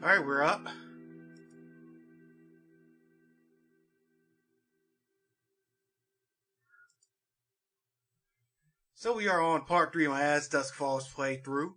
Alright, we're up. So we are on part 3 of my As Dusk Falls playthrough.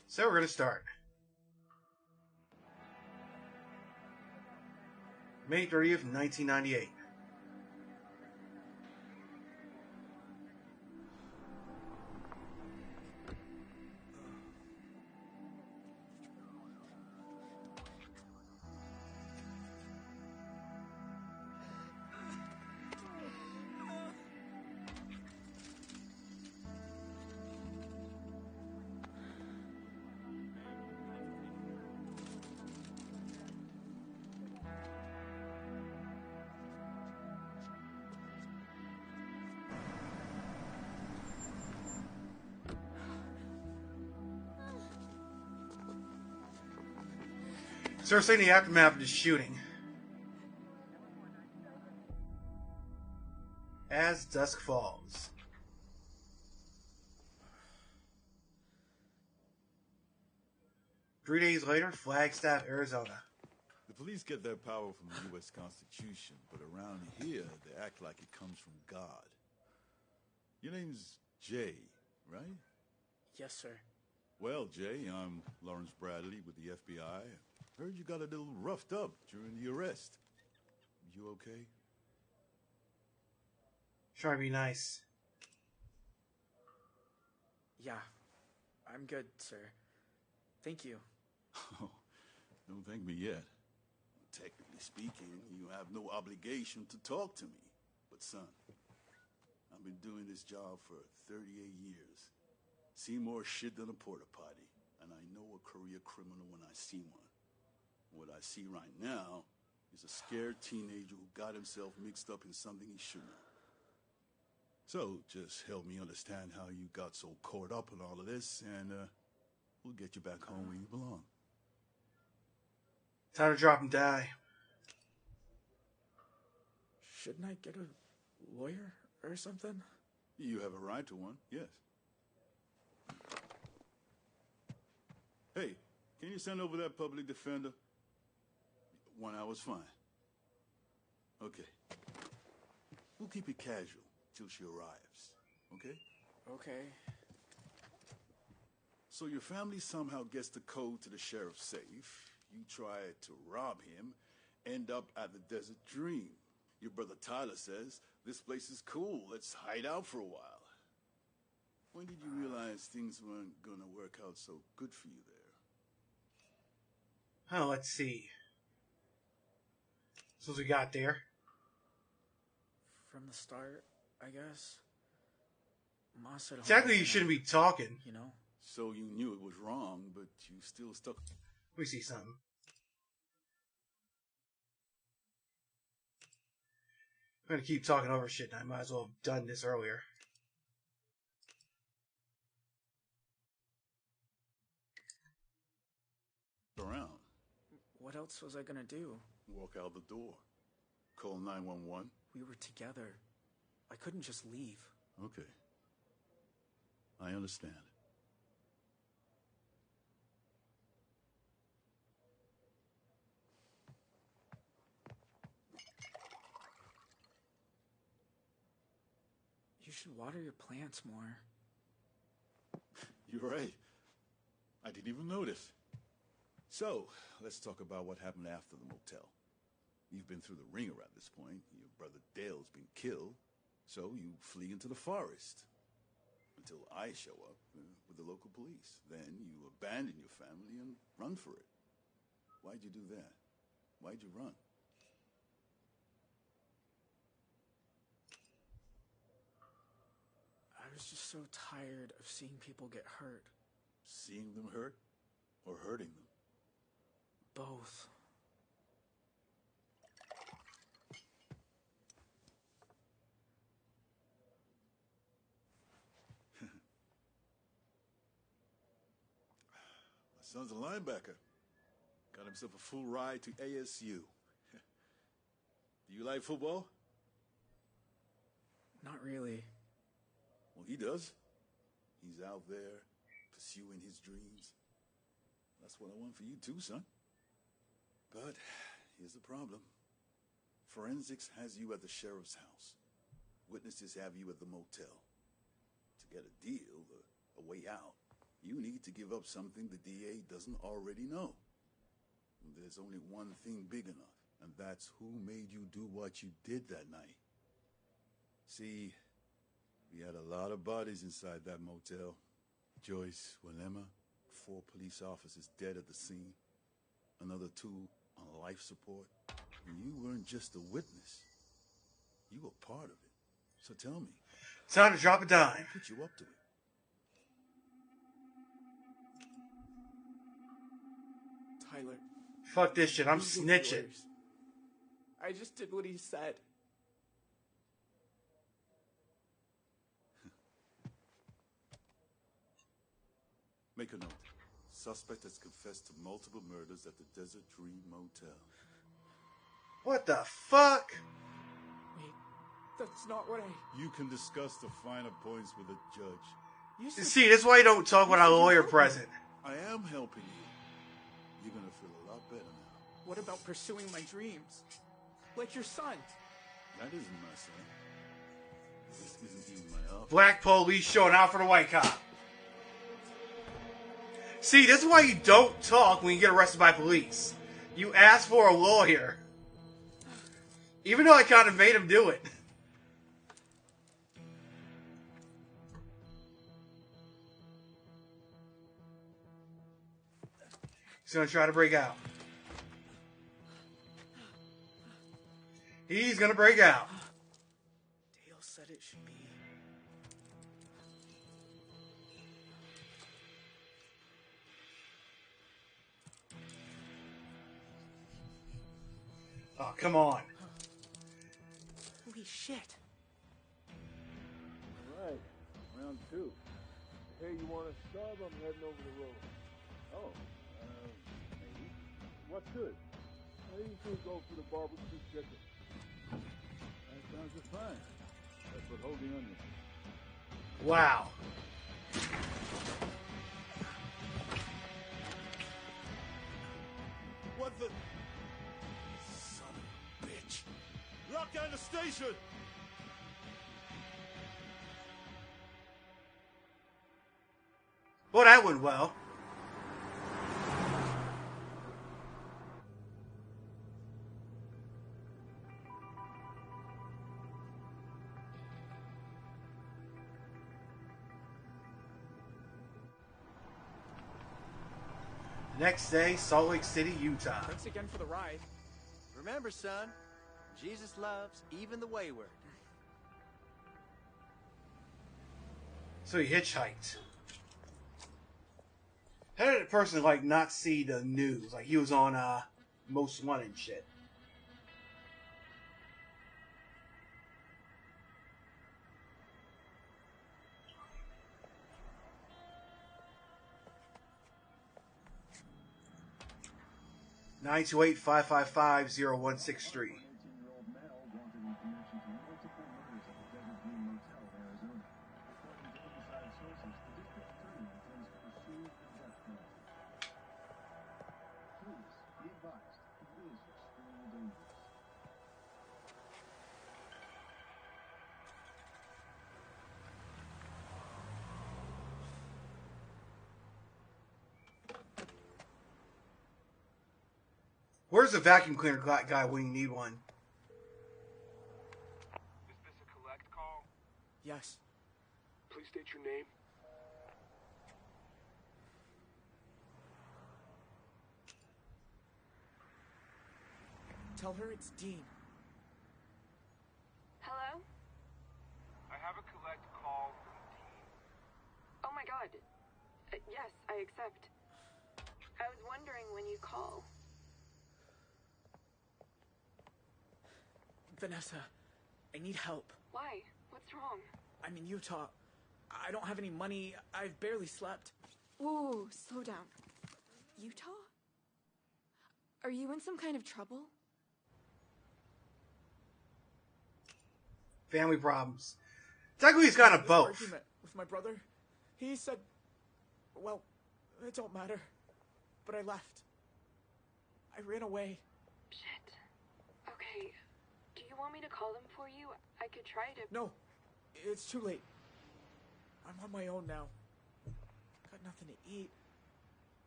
So we're going to start. May 30th, 1998. So we're seeing the aftermath of the shooting. As Dusk Falls. Three days later, Flagstaff, Arizona. The police get their power from the U.S. Constitution, but around here, they act like it comes from God. Your name's Jay, right? Yes, sir. Well, Jay, I'm Lawrence Bradley with the FBI. Heard you got a little roughed up during the arrest. You okay? Trying to be nice. Yeah, I'm good, sir. Thank you. Oh, don't thank me yet. Technically speaking, you have no obligation to talk to me. But son, I've been doing this job for 38 years. Seen more shit than a porta potty. And I know a career criminal when I see one. What I see right now is a scared teenager who got himself mixed up in something he shouldn't have. So, just help me understand how you got so caught up in all of this, and we'll get you back home where you belong. Time to drop and die. Shouldn't I get a lawyer or something? You have a right to one, yes. Hey, can you send over that public defender? 1 hour's fine. Okay. We'll keep it casual till she arrives, okay? Okay. So your family somehow gets the code to the sheriff's safe. You try to rob him, end up at the Desert Dream. Your brother Tyler says, this place is cool, let's hide out for a while. When did you realize things weren't gonna work out so good for you there? Oh, let's see. So we got there. From the start, I guess. Ma said home Technically, you was shouldn't gonna- be talking. You know? So you knew it was wrong, but you still stuck. We see something. I'm gonna keep talking over shit, and I might as well have done this earlier. Around. What else was I gonna do? Walk out the door. Call 911. We were together. I couldn't just leave. Okay. I understand. You should water your plants more. You're right. I didn't even notice. So, let's talk about what happened after the motel. You've been through the ringer at this point. Your brother Dale's been killed, so you flee into the forest. Until I show up with the local police. Then you abandon your family and run for it. Why'd you do that? Why'd you run? I was just so tired of seeing people get hurt. Seeing them hurt? Or hurting them? Both. My son's a linebacker. Got himself a full ride to ASU. Do you like football? Not really. Well, he does. He's out there pursuing his dreams. That's what I want for you too, son. But here's the problem. Forensics has you at the sheriff's house. Witnesses have you at the motel. To get a deal, a way out, you need to give up something the DA doesn't already know. There's only one thing big enough, and that's who made you do what you did that night. See, we had a lot of bodies inside that motel. Joyce, Willema, 4 police officers dead at the scene, another 2 on life support. And you weren't just a witness. You were part of it. So tell me. Time to drop a dime. What put you up to it? Tyler. Fuck this shit. I'm these are snitching. yours. I just did what he said. Make a note. Suspect has confessed to multiple murders at the Desert Dream Motel. What the fuck? Wait, that's not what I... You can discuss the finer points with a judge. You said... See, that's why you don't talk without a lawyer present. I am helping you. You're gonna feel a lot better now. What about pursuing my dreams? Like your son. That isn't my son. This isn't even my office. Black police showing out for the white cop. See, this is why you don't talk when you get arrested by police. You ask for a lawyer. Even though I kind of made him do it. He's gonna try to break out. He's gonna break out. Dale said it should be. Oh, come on. Holy shit. All right, round 2. Hey, you want to sub? I'm heading over the road. Oh, maybe. What's good? You can go for the barbecue chicken. That sounds just fine. That's what holding onion. Wow. What the... Son of a bitch. Lock down the station! Well, that went well. Next day, Salt Lake City, Utah. Thanks again for the ride. Remember, son, Jesus loves even the wayward. So he hitchhiked. How did a person like not see the news? Like he was on Most Wanted and shit. 928-555-0163. Where's the vacuum cleaner guy when you need one? Is this a collect call? Yes. Please state your name. Tell her it's Dean. Hello? I have a collect call from Dean. Oh my god. Yes, I accept. I was wondering when you call. Vanessa, I need help. Why? What's wrong? I'm in Utah. I don't have any money. I've barely slept. Whoa, slow down. Utah? Are you in some kind of trouble? Family problems. Technically, he's got a This both. argument with my brother, he said, well, it don't matter. But I left. I ran away. Shit. Okay. Do you want me to call them for you? I could try to... No, it's too late. I'm on my own now. Got nothing to eat.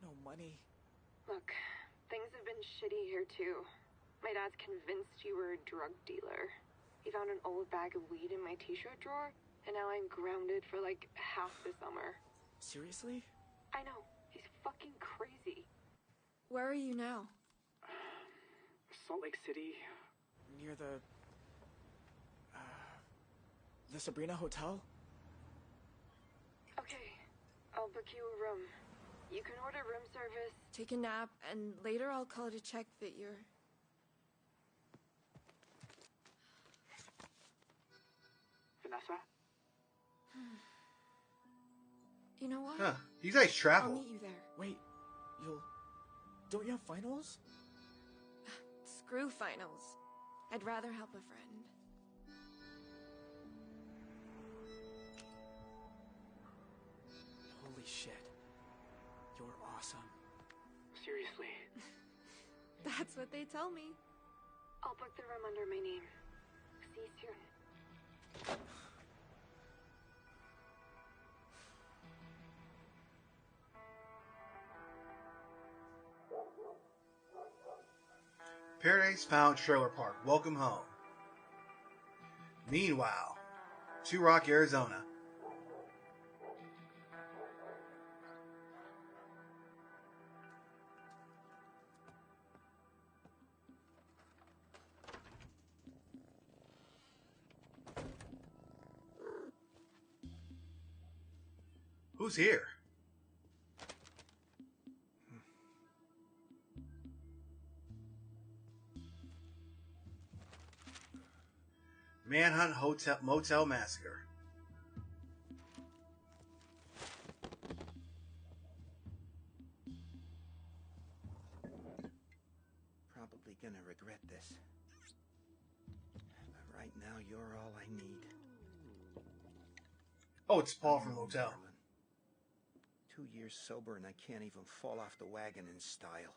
No money. Look, things have been shitty here too. My dad's convinced you were a drug dealer. He found an old bag of weed in my t-shirt drawer, and now I'm grounded for like half the summer. Seriously? I know. He's fucking crazy. Where are you now? Salt Lake City. Near the Sabrina Hotel? Okay. I'll book you a room. You can order room service, take a nap, and later I'll call to check that you're... Vanessa? You know what? Huh. You guys I'll travel. meet you there. Wait, don't you have finals? Screw finals. I'd rather help a friend. Holy shit. You're awesome. Seriously. That's what they tell me. I'll book the room under my name. See you soon. Paradise Found Trailer Park. Welcome home. Meanwhile, Two Rock, Arizona. Who's here? Manhunt Motel Massacre. Probably gonna regret this. But right now, you're all I need. Oh, it's Paul from Motel. 2 years sober and I can't even fall off the wagon in style.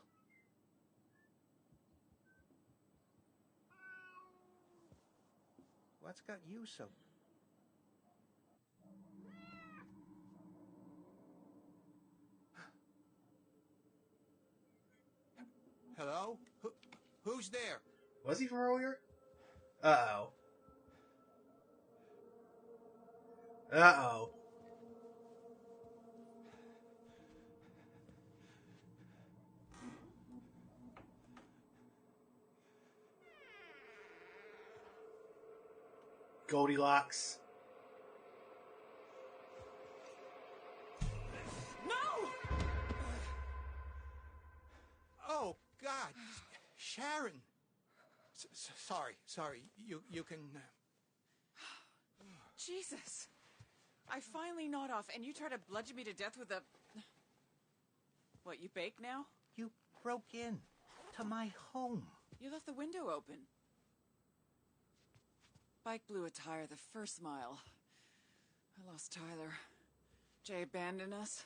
What's got you so... Hello? Who's there? Was he from earlier? Uh-oh. Uh-oh. Goldilocks. No! Oh, God. Sharon. Sorry. You can... Jesus. I finally gnawed off, and you try to bludgeon me to death with a... What, you bake now? You broke in. to my home? You left the window open. Bike blew a tire the first mile. I lost Tyler. Jay abandoned us.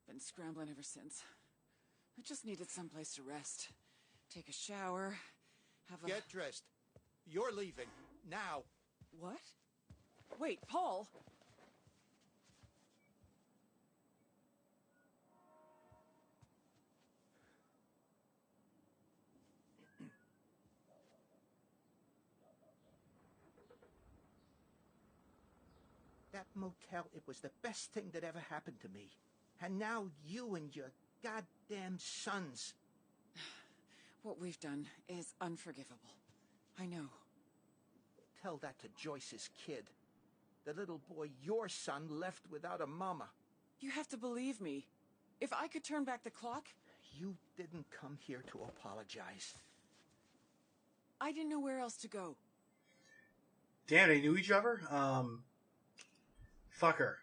Been scrambling ever since. I just needed someplace to rest. Take a shower. Get dressed. You're leaving. Now. What? Wait, Paul! That motel, it was the best thing that ever happened to me. And now you and your goddamn sons. What we've done is unforgivable. I know. Tell that to Joyce's kid. The little boy your son left without a mama. You have to believe me. If I could turn back the clock... You didn't come here to apologize. I didn't know where else to go. Damn, they knew each other? Fuck her.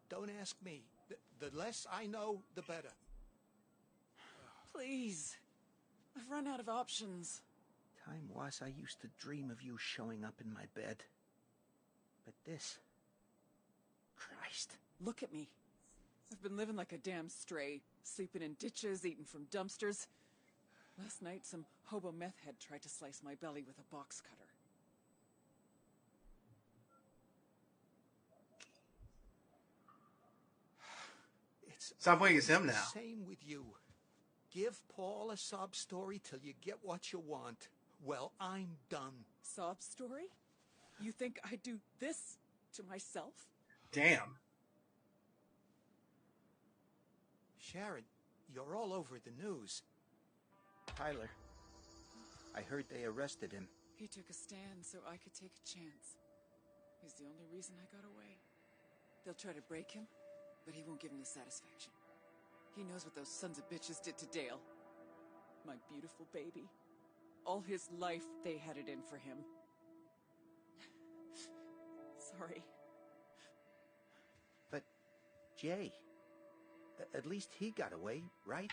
Don't ask me. The less I know, the better. Please. I've run out of options. Time was I used to dream of you showing up in my bed. But this... Christ. Look at me. I've been living like a damn stray, sleeping in ditches, eating from dumpsters. Last night, some hobo meth head tried to slice my belly with a box cutter. Stop playing as him now. Same with you. Give Paul a sob story till you get what you want. Well, I'm done. Sob story? You think I'd do this to myself? Damn. Sharon, you're all over the news. Tyler, I heard they arrested him. He took a stand so I could take a chance. He's the only reason I got away. They'll try to break him, but he won't give him the satisfaction. He knows what those sons of bitches did to Dale. My beautiful baby. All his life, they had it in for him. Sorry. But, Jay, at least he got away, right?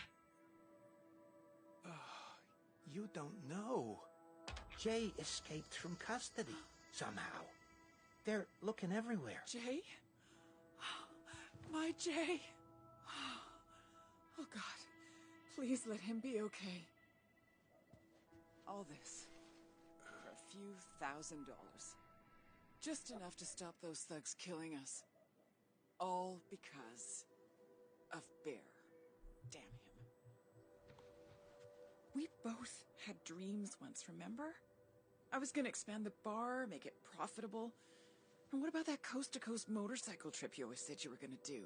You don't know. Jay escaped from custody, somehow. They're looking everywhere. Jay? My Jay. Oh, God. Please let him be okay. All this for a few $1,000. Just enough to stop those thugs killing us. All because of Bear. Damn him. We both had dreams once, remember? I was gonna expand the bar, make it profitable. And what about that coast-to-coast motorcycle trip you always said you were gonna do?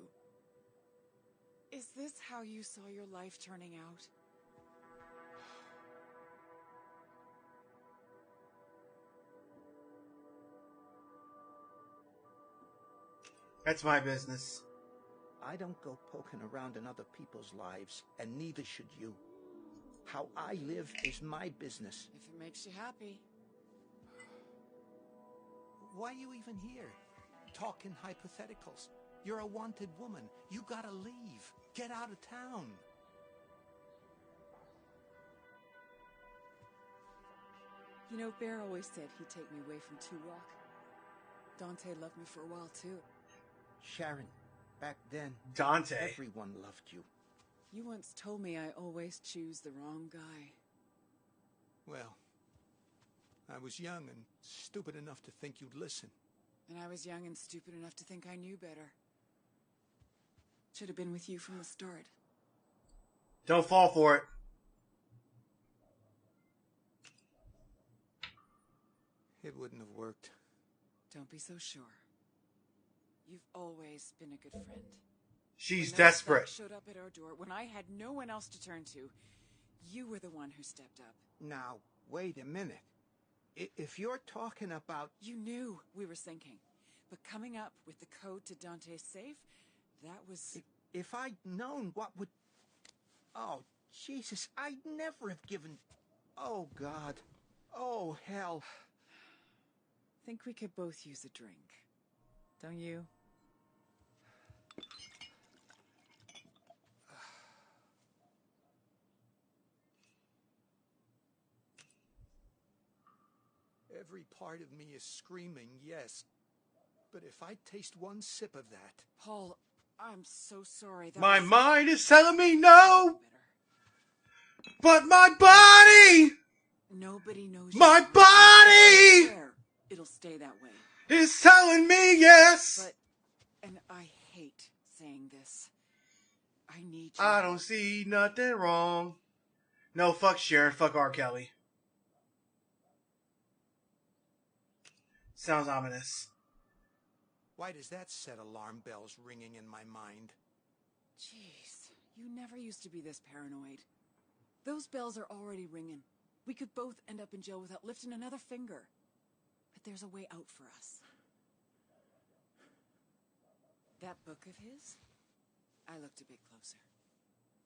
Is this how you saw your life turning out? That's my business. I don't go poking around in other people's lives, and neither should you. How I live is my business. If it makes you happy. Why are you even here? Talking hypotheticals. You're a wanted woman. You gotta leave. Get out of town. You know, Bear always said he'd take me away from Two Rock. Dante loved me for a while, too. Sharon, back then, Dante. everyone loved you. You once told me I always choose the wrong guy. Well, I was young and stupid enough to think you'd listen. And I was young and stupid enough to think I knew better. Should have been with you from the start. Don't fall for it. It wouldn't have worked. Don't be so sure. You've always been a good friend. She's When desperate. that showed up at our door when I had no one else to turn to. You were the one who stepped up. Now, wait a minute. If you're talking about... You knew we were sinking. But coming up with the code to Dante's safe, that was... If I'd known what would... Oh, Jesus, I'd never have given... Oh, God. Oh, hell. Think we could both use a drink. Don't you? Every part of me is screaming yes. But if I taste one sip of that... Paul, I'm so sorry. My mind is telling me no! But my body! Nobody knows. My body! It'll stay that way. Is telling me yes! But, and I hate saying this, I need you. I don't see nothing wrong. No, fuck Sharon, fuck R. Kelly. Sounds ominous. Why does that set alarm bells ringing in my mind? Jeez, you never used to be this paranoid. Those bells are already ringing. We could both end up in jail without lifting another finger. But there's a way out for us. That book of his? I looked a bit closer.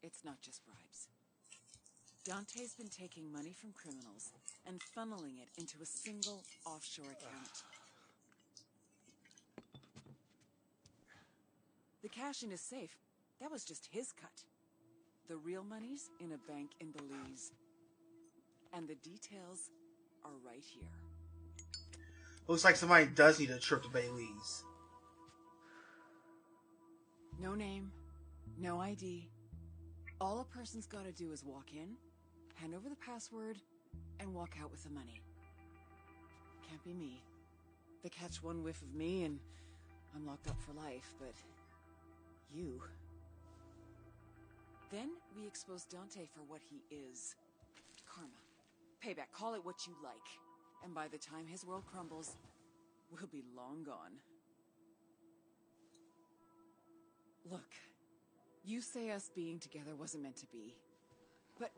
It's not just bribes. Dante's been taking money from criminals and funneling it into a single offshore account. The cash in his safe, that was just his cut. The real money's in a bank in Belize. And the details are right here. Looks like somebody does need a trip to Belize. No name, no ID. All a person's gotta do is walk in, hand over the password, and walk out with the money. Can't be me. They catch one whiff of me and I'm locked up for life, but you. Then we expose Dante for what he is. Karma. Payback, call it what you like. And by the time his world crumbles, we'll be long gone. Look, you say us being together wasn't meant to be. But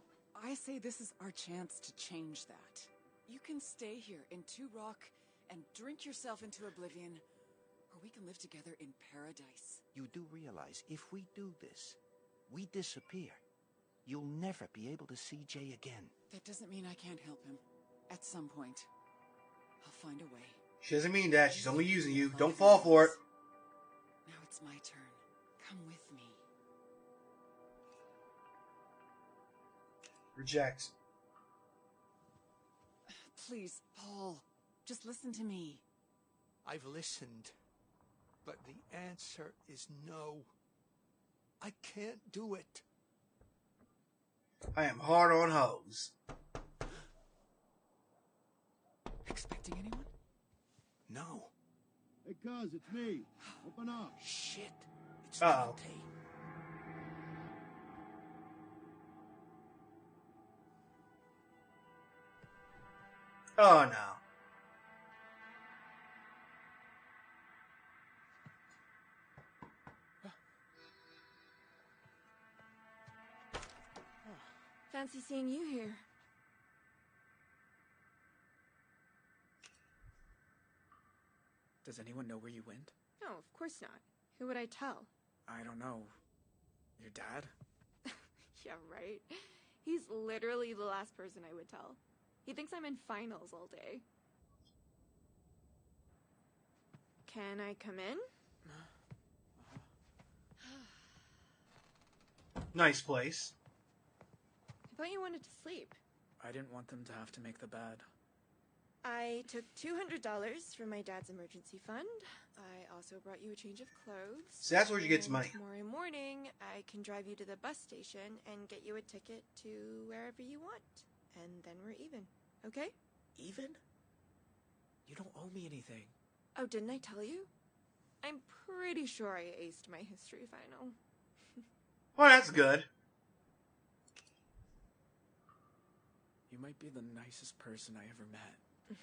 I say this is our chance to change that. You can stay here in Two Rock and drink yourself into oblivion, or we can live together in paradise. You do realize if we do this, we disappear. You'll never be able to see Jay again. That doesn't mean I can't help him. At some point, I'll find a way. She doesn't mean that. She's only using you. Don't fall for it. Now it's my turn. Come with me. Reject. Please, Paul, just listen to me. I've listened, but the answer is no. I can't do it. I am hard on hoes. Expecting anyone? No. Hey, cuz, it's me. Open up. Shit. It's Uh-oh. Dante. Oh no. Fancy seeing you here. Does anyone know where you went? No, of course not. Who would I tell? I don't know. Your dad? Yeah, right. He's literally the last person I would tell. He thinks I'm in finals all day. Can I come in? Nice place. I thought you wanted to sleep. I didn't want them to have to make the bed. I took $200 from my dad's emergency fund. I also brought you a change of clothes. So that's where you get some money. Tomorrow morning, I can drive you to the bus station and get you a ticket to wherever you want. And then we're even, okay? Even? You don't owe me anything. Oh, didn't I tell you? I'm pretty sure I aced my history final. Well, that's good. You might be the nicest person I ever met.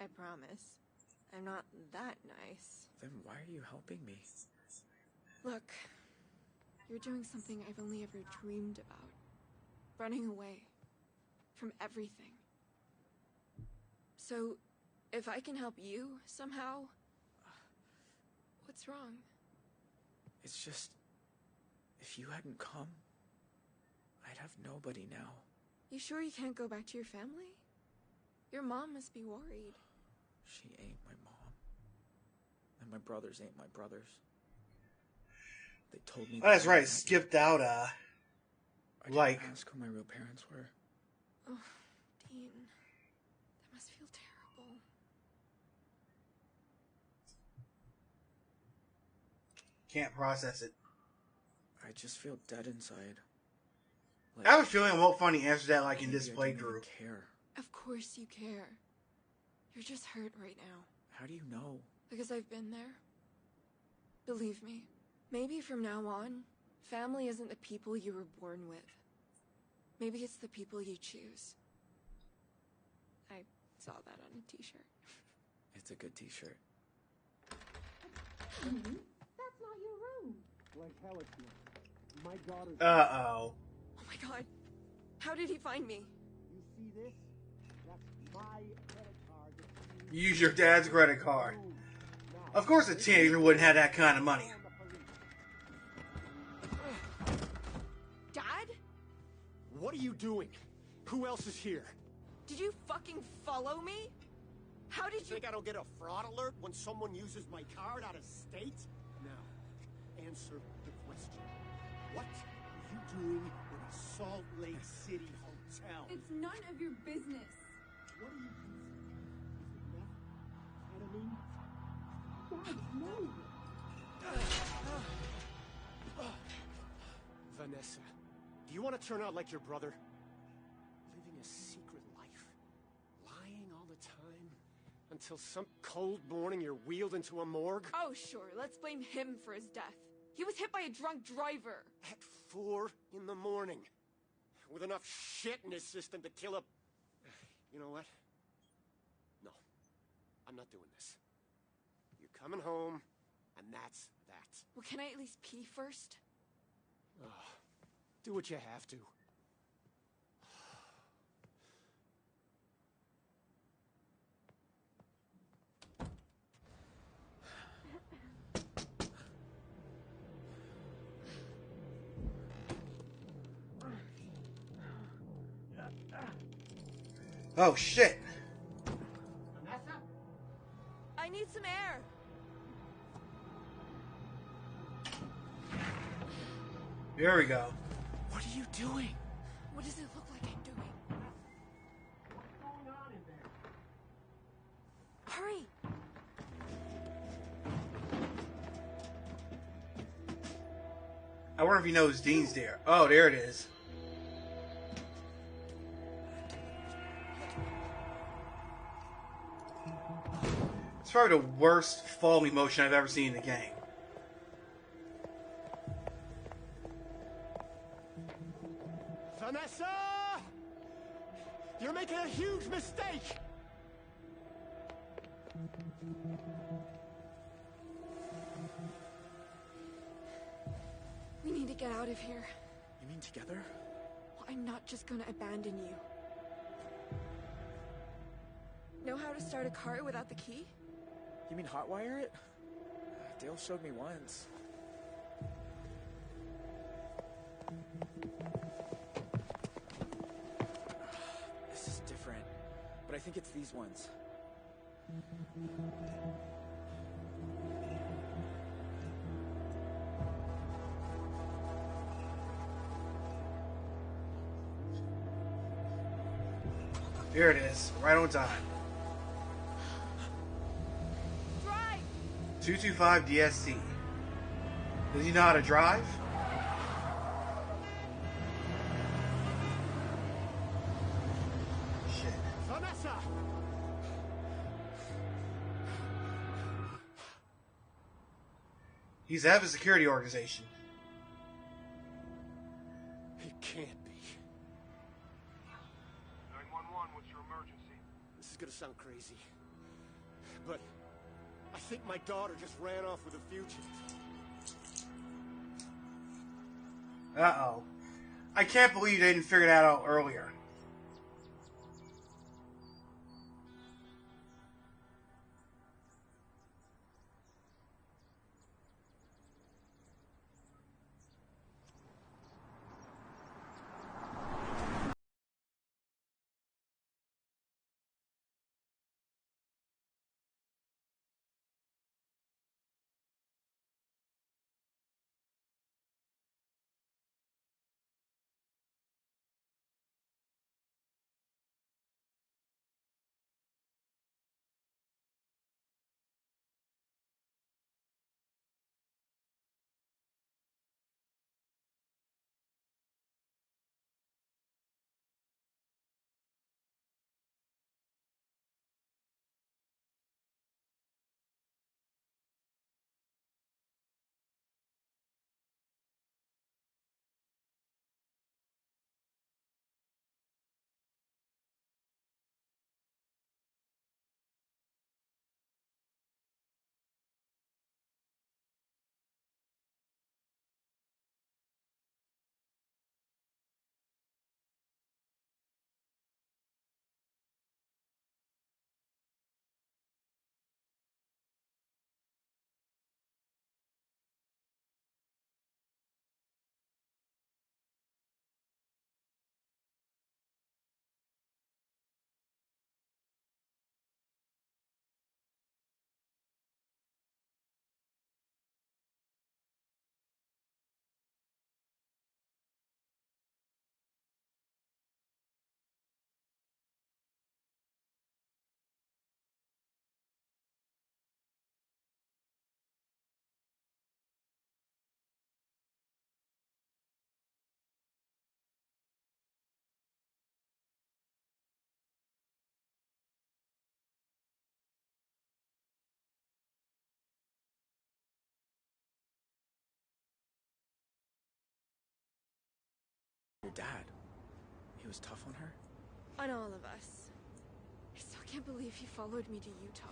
I promise. I'm not that nice. Then why are you helping me? Look, you're doing something I've only ever dreamed about. Running away. From everything. So, if I can help you somehow... What's wrong? It's just... if you hadn't come, I'd have nobody now. You sure you can't go back to your family? Your mom must be worried. She ain't my mom. And my brothers ain't my brothers. They told me... Oh, that's right. I Skipped out, I like... didn't ask who my real parents were. Oh, Dean. That must feel terrible. can't process it. I just feel dead inside. I have a feeling I won't find the answer to that like in this maybe I don't even playthrough. care. Of course you care. You're just hurt right now. How do you know? Because I've been there. Believe me, maybe from now on, family isn't the people you were born with. Maybe it's the people you choose. I saw that on a t-shirt. It's a good t-shirt. That's not your room. Like hell it's not. My daughter's... Uh-oh. Oh my god. How did he find me? You see this? That's my credit card. That Use your dad's credit card. Now, Of course a teenager wouldn't have that kind of money. Dad? What are you doing? Who else is here? Did you fucking follow me? How did you... Think I don't get a fraud alert when someone uses my card out of state? Now, answer the question. What are you doing in a Salt Lake City hotel? It's none of your business. What are you using? Is it meth? Ketamine? Dad, no. Vanessa, do you want to turn out like your brother? Living a secret life? Lying all the time? Until some cold morning you're wheeled into a morgue? Oh, sure. Let's blame him for his death. He was hit by a drunk driver. At 4 in the morning. With enough shit in his system to kill a... You know what? No. I'm not doing this. You're coming home, and that's that. Well, can I at least pee first? Do what you have to. Oh shit. Vanessa? I need some air. Here we go. What are you doing? What does it look like I'm doing? What's going on in there? Hurry! I wonder if he knows Dean's there. Oh, there it is. It's probably the worst fall emotion I've ever seen in the game. Vanessa! You're making a huge mistake! We need to get out of here. You mean together? Well, I'm not just gonna abandon you. Know how to start a car without the key? You mean hotwire it? Dale showed me once. This is different, but I think it's these ones. Here it is, right on time. Drive! 225 DST. Does he know how to drive? Shit. Vanessa! He's the head of a security organization. It can't be. 911, what's your emergency? This is gonna sound crazy, but I think my daughter just ran off with a fugitive. Uh-oh. I can't believe they didn't figure that out earlier. dad? He was tough on her? On all of us. I still can't believe he followed me to Utah.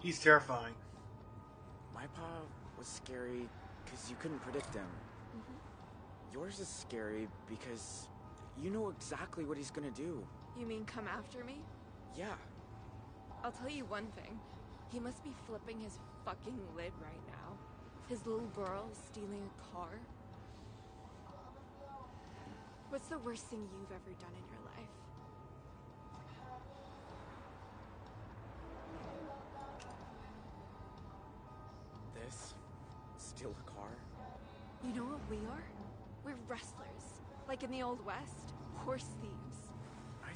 He's terrifying. My pa was scary because you couldn't predict him. Yours is scary because you know exactly what he's gonna do. You mean come after me? Yeah. I'll tell you one thing. He must be flipping his fucking lid right now. His little girl stealing a car. What's the worst thing you've ever done in your life? This? Steal a car? You know what we are? We're wrestlers. Like in the Old West. Horse thieves.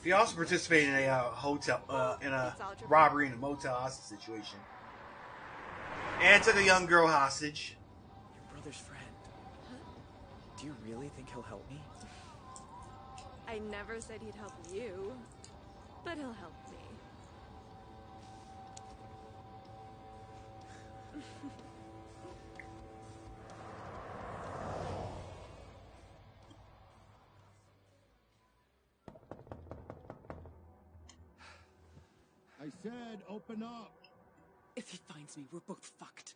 He also participated in a hotel, in a robbery in a motel hostage situation. And took a young girl hostage. Your brother's friend. Do you really think he'll help me? I never said he'd help you, but he'll help me. I said open up. If he finds me, we're both fucked.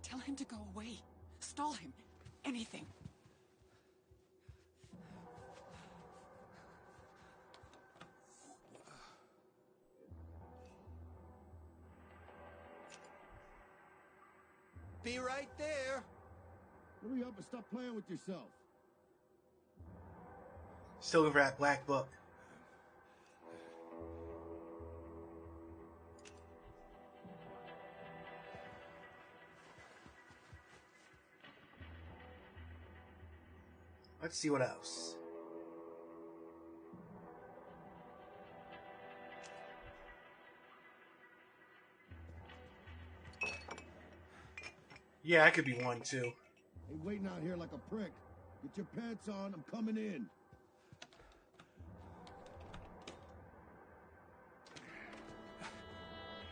Tell him to go away. Stall him. Anything. Be right there. Hurry up and stop playing with yourself. Still looking for that black book. Let's see what else. Yeah, that could be one too. Ain't waiting out here like a prick. Get your pants on, I'm coming in.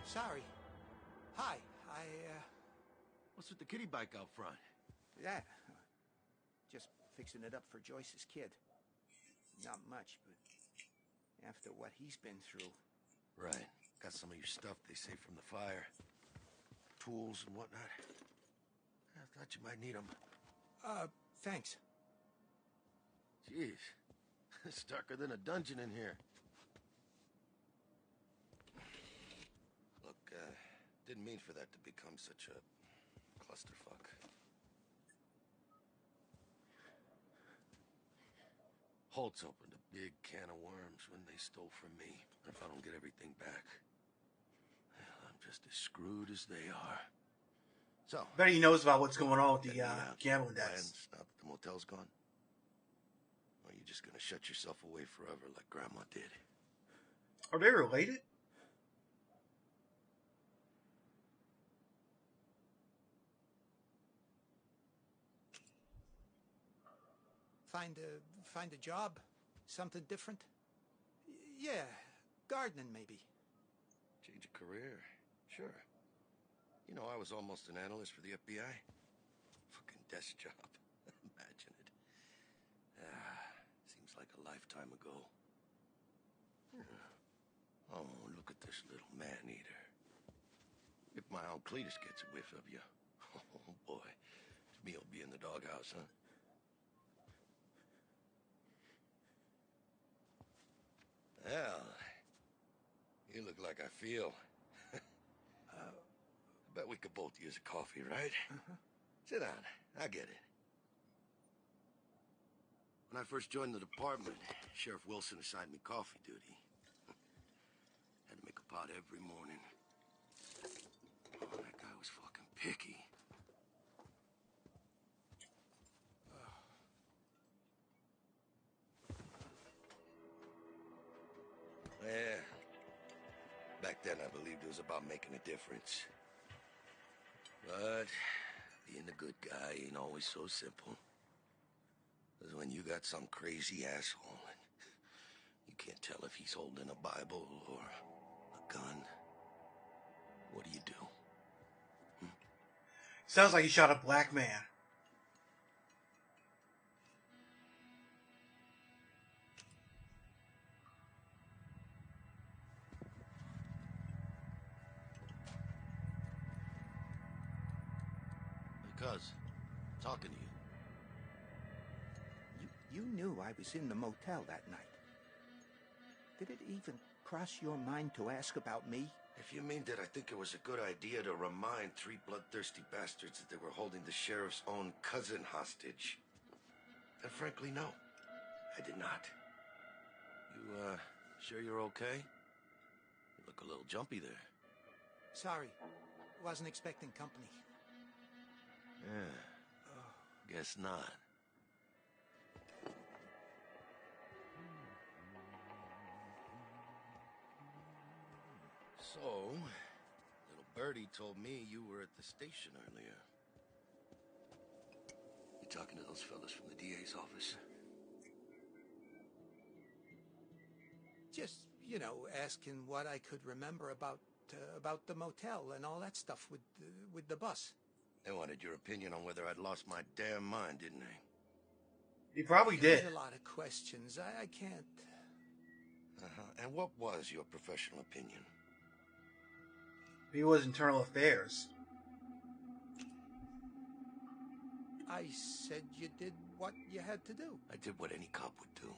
Sorry. Hi, What's with the kiddie bike out front? That. Just fixing it up for Joyce's kid. Not much, but after what he's been through. Right. Got some of your stuff they saved from the fire. Tools and whatnot. I thought you might need them. Thanks. Jeez. It's darker than a dungeon in here. Look, didn't mean for that to become such a clusterfuck. Holt's opened a big can of worms when they stole from me. If I don't get everything back, well, I'm just as screwed as they are. So, Bet he knows about what's going on with the gambling debts. plans now that the motel's gone? Or are you just gonna shut yourself away forever like Grandma did? Are they related? Find a job? Something different? Yeah, gardening maybe. Change a career? Sure. You know, I was almost an analyst for the FBI. Fucking desk job. Imagine it. Seems like a lifetime ago. Oh, look at this little man-eater. If my Aunt Cletus gets a whiff of you, oh boy, me'll be in the doghouse, huh? Well, you look like I feel. I bet we could both use a coffee, right? Sit down. I get it. When I first joined the department, Sheriff Wilson assigned me coffee duty. Had to make a pot every morning. Oh, that guy was fucking picky. Yeah. Back then, I believed it was about making a difference. But being a good guy ain't always so simple. Because when you got some crazy asshole and you can't tell if he's holding a Bible or a gun, what do you do? Sounds like he shot a black man. Cuz, talking to you. You knew I was in the motel that night. Did it even cross your mind to ask about me? If you mean that I think it was a good idea to remind three bloodthirsty bastards that they were holding the sheriff's own cousin hostage, then frankly, no. I did not. You, sure you're okay? You look a little jumpy there. Sorry. Wasn't expecting company. Yeah. Guess not. So, little birdie told me you were at the station earlier. You talking to those fellas from the DA's office? Just, asking what I could remember about the motel and all that stuff with the bus. They wanted your opinion on whether I'd lost my damn mind, didn't they? He probably did. There's a lot of questions. I can't... And what was your professional opinion? He was internal affairs. I said you did what you had to do. I did what any cop would do.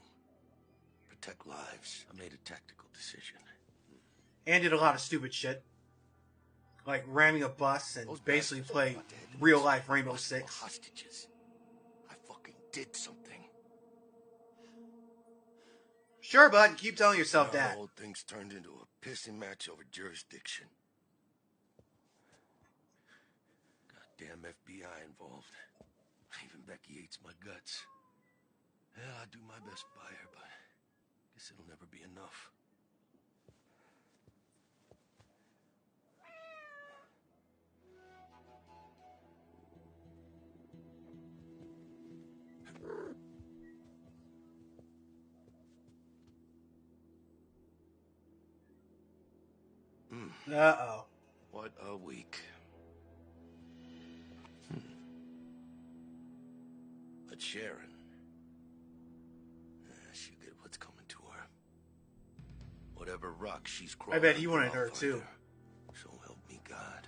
Protect lives. I made a tactical decision. And did a lot of stupid shit. Like ramming a bus and basically play real life Rainbow Six. Hostages. I fucking did something. Sure, bud. Keep telling yourself that. The whole thing's turned into a pissing match over jurisdiction. Goddamn FBI involved. Even Becky hates my guts. Yeah, I do my best by her, but guess it'll never be enough. Uh-oh. What a week. But Sharon, she'll get what's coming to her. Whatever rock she's crawling. I bet he wanted her too. So help me God.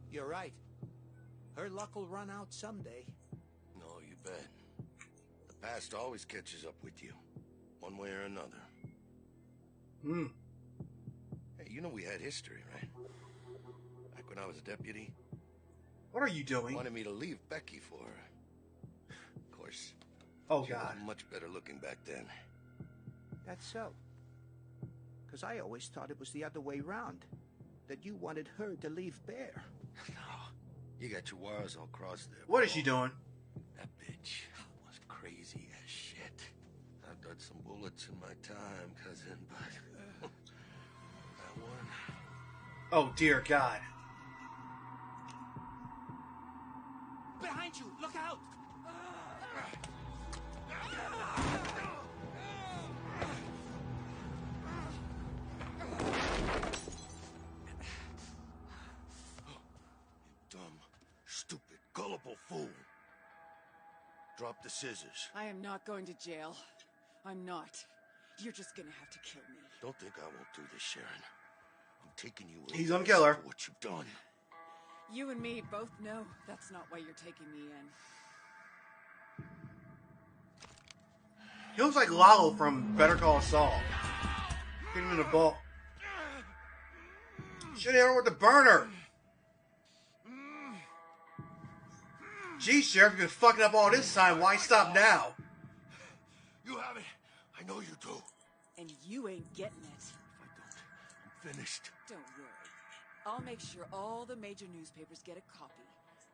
You're right. Her luck will run out someday. No, you bet. The past always catches up with you, one way or another. Hey, you know we had history, right? Back when I was a deputy. What are you doing? Wanted me to leave Becky for her. Of course. Oh, she God. was much better looking back then. That's so. Because I always thought it was the other way round. That you wanted her to leave Bear. No, you got your wires all crossed there. What is she doing? That bitch was crazy as shit. I've dodged some bullets in my time, cousin, but that one. Oh, dear God. Behind you! Look out! Dumb, stupid, gullible fool. Drop the scissors. I am not going to jail. I'm not. You're just gonna have to kill me. Don't think I won't do this, Sharon. I'm taking you in. He's gonna kill her. For what you've done. You and me both know that's not why you're taking me in. He looks like Lalo from Better Call Saul. Hit him in the ball. Shit, hit her with the burner. Gee, Sheriff, you've been fucking up all this time. Why stop now? You have it. I know you do. And you ain't getting it. If I don't, I'm finished. Don't worry. I'll make sure all the major newspapers get a copy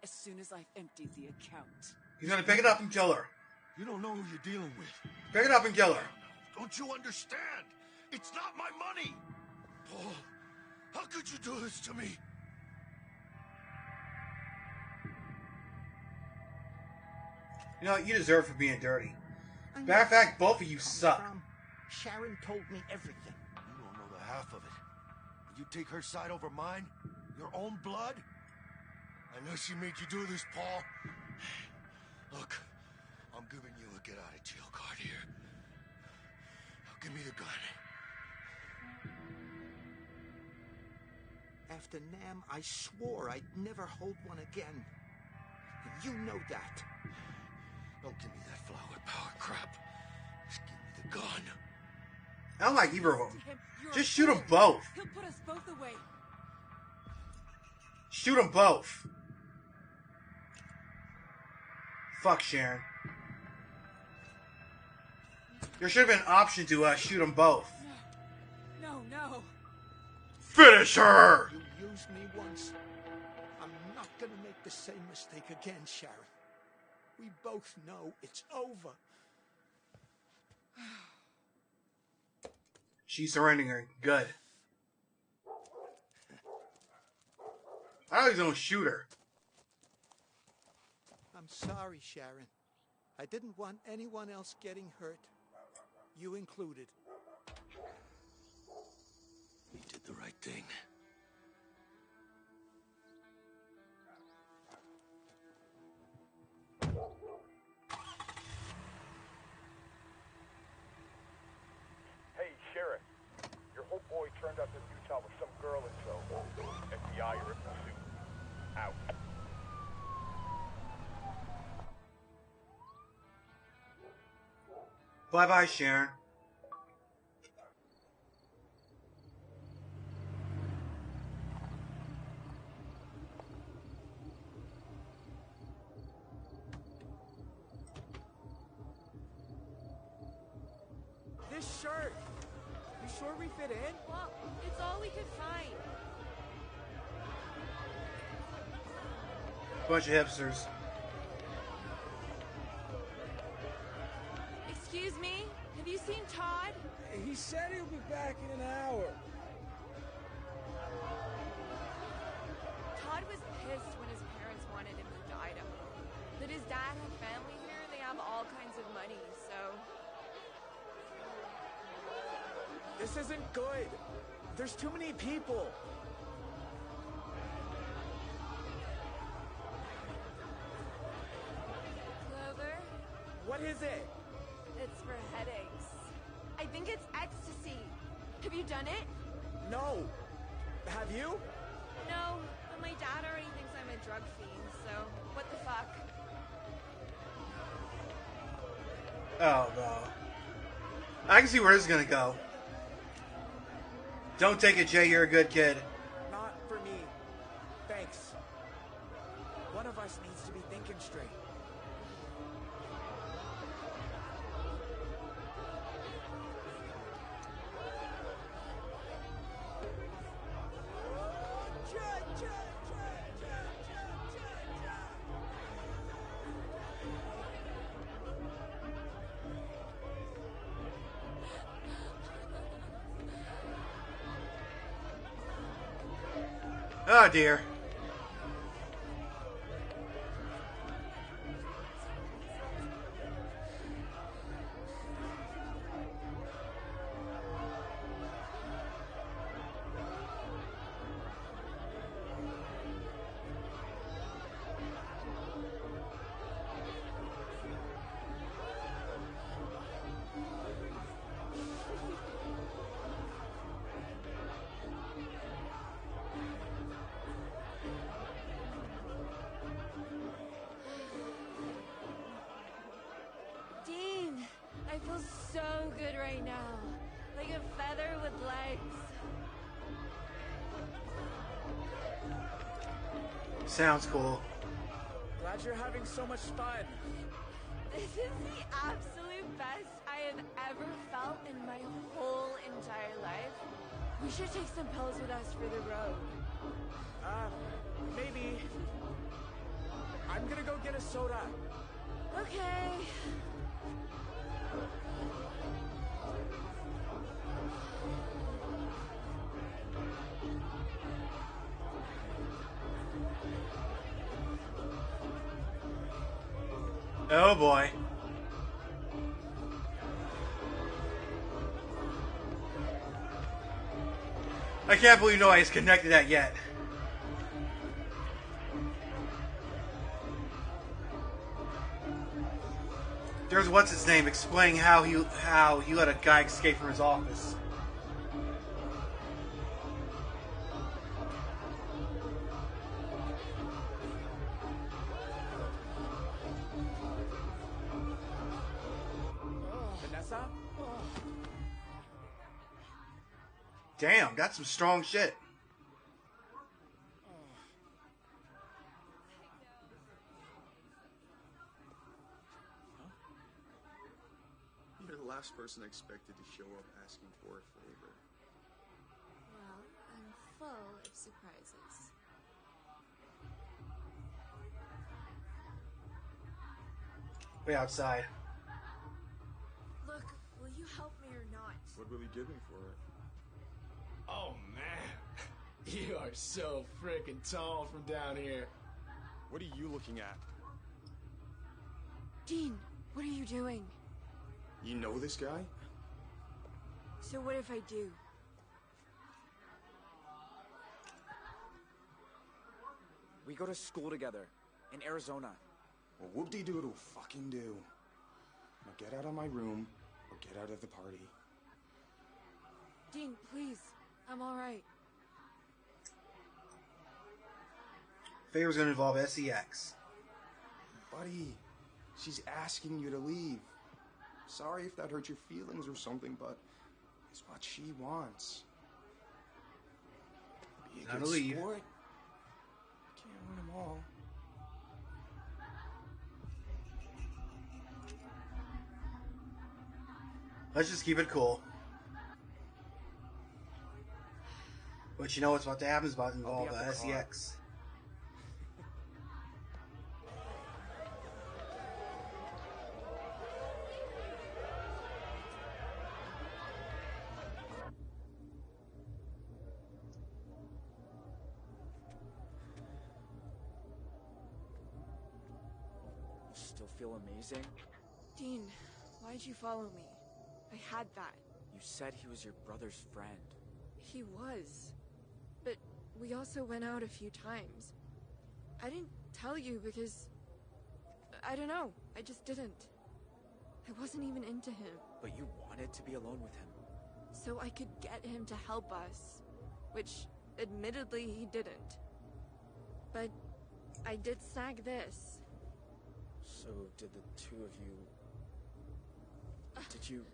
as soon as I've emptied the account. He's gonna pick it up and kill her. You don't know who you're dealing with. Pick it up and kill her. Don't you understand? It's not my money. Paul, how could you do this to me? You know, you deserve for being dirty. Matter of fact, both of you suck. Sharon told me everything. half of it. You take her side over mine? Your own blood? I know she made you do this, Paul. Look, I'm giving you a get-out-of-jail card here. Now give me the gun. After Nam, I swore I'd never hold one again. And you know that. Don't give me that flower power crap. Just give me the gun. I don't like either of them. You're Just a shoot them fool. both. He'll put us both away. Shoot them both. Fuck, Sharon. There should have been an option to shoot them both. No. Finish her! You used me once. I'm not gonna make the same mistake again, Sharon. We both know it's over. She's surrendering. Good. I thought he was gonna shoot her. I'm sorry, Sharon. I didn't want anyone else getting hurt. You included. You did the right thing. Hey, Sheriff. Your whole boy turned up in Utah with some girl in tow. FBI are in pursuit. Out. Bye-bye, Sharon. This shirt. You sure we fit in? Well, it's all we could find. Bunch of hipsters. Excuse me? Have you seen Todd? He said he'll be back in an hour. Todd was pissed when his parents wanted him moved to Idaho. But his dad had family here and they have all kinds of money, so... This isn't good. There's too many people. Clover? What is it? It's for headaches. I think it's ecstasy. Have you done it? No. Have you? No, but my dad already thinks I'm a drug fiend, so what the fuck? Oh, no. I can see where this is gonna go. Don't take it, Jay. You're a good kid. Not for me. Thanks. One of us needs to be thinking straight. Oh, dear. Dean, I feel so good right now. Like a feather with legs. Sounds cool. Glad you're having so much fun. This is the absolute best I have ever felt in my whole entire life. We should take some pills with us for the road. Maybe. I'm gonna go get a soda. Okay. Oh, boy. I can't believe nobody's connected that yet. There's what's his name explaining how he let a guy escape from his office. Vanessa? Damn, that's some strong shit. You're the last person I expected to show up asking for a favor. Well, I'm full of surprises. Way outside. Look, will you help me or not? What will you give me for it? Oh, man. You are so freaking tall from down here. What are you looking at? Dean, what are you doing? You know this guy? So what if I do? We go to school together in Arizona. Well, whoop-de-doodle fucking do. Now get out of my room or get out of the party. Dean, please. I'm alright. Favor's gonna involve SEX. Buddy, she's asking you to leave. Sorry if that hurt your feelings or something, but it's what she wants. Be a Gotta good leave. sport. Can't win them all. Let's just keep it cool. But you know what's about to happen is about to involve at the car. SEX. You still feel amazing? Dean, why'd you follow me? I had that. You said he was your brother's friend. He was. But we also went out a few times. I didn't tell you because... I don't know. I just didn't. I wasn't even into him. But you wanted to be alone with him. So I could get him to help us. Which, admittedly, he didn't. But I did snag this. So did the two of you... Did you...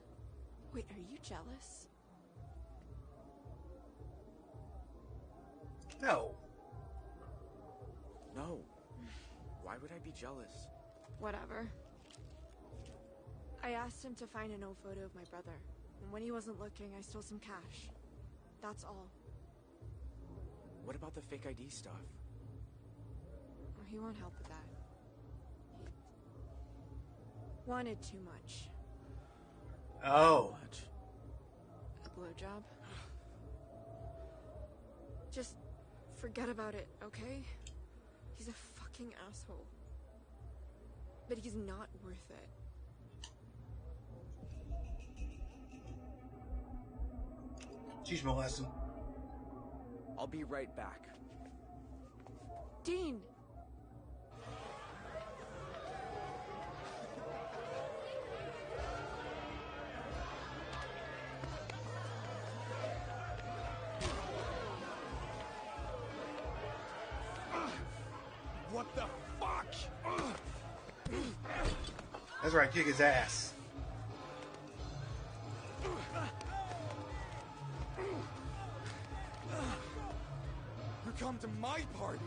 Wait, are you jealous? No. No. Why would I be jealous? Whatever. I asked him to find an old photo of my brother. And when he wasn't looking, I stole some cash. That's all. What about the fake ID stuff? He won't help with that. He wanted too much. Oh. Much. A blowjob? Just forget about it, okay? He's a fucking asshole. But he's not worth it. Teach him a lesson. I'll be right back. Dean! What the fuck? That's right, kick his ass. You come to my party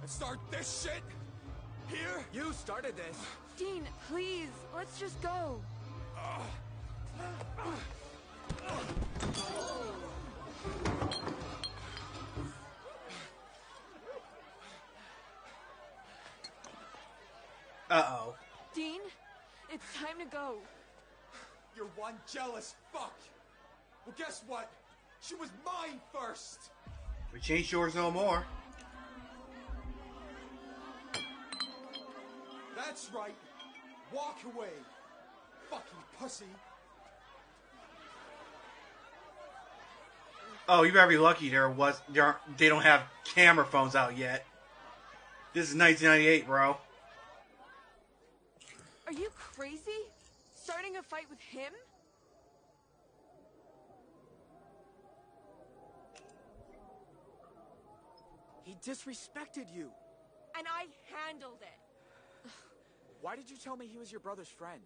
and start this shit here? You started this. Dean, please, let's just go. Uh-oh. Dean, it's time to go. You're one jealous fuck. Well, guess what? She was mine first. We changed yours no more. That's right. Walk away. Fucking pussy. Oh, you better be lucky they don't have camera phones out yet. This is 1998, bro. Are you crazy? Starting a fight with him? He disrespected you. And I handled it. Why did you tell me he was your brother's friend?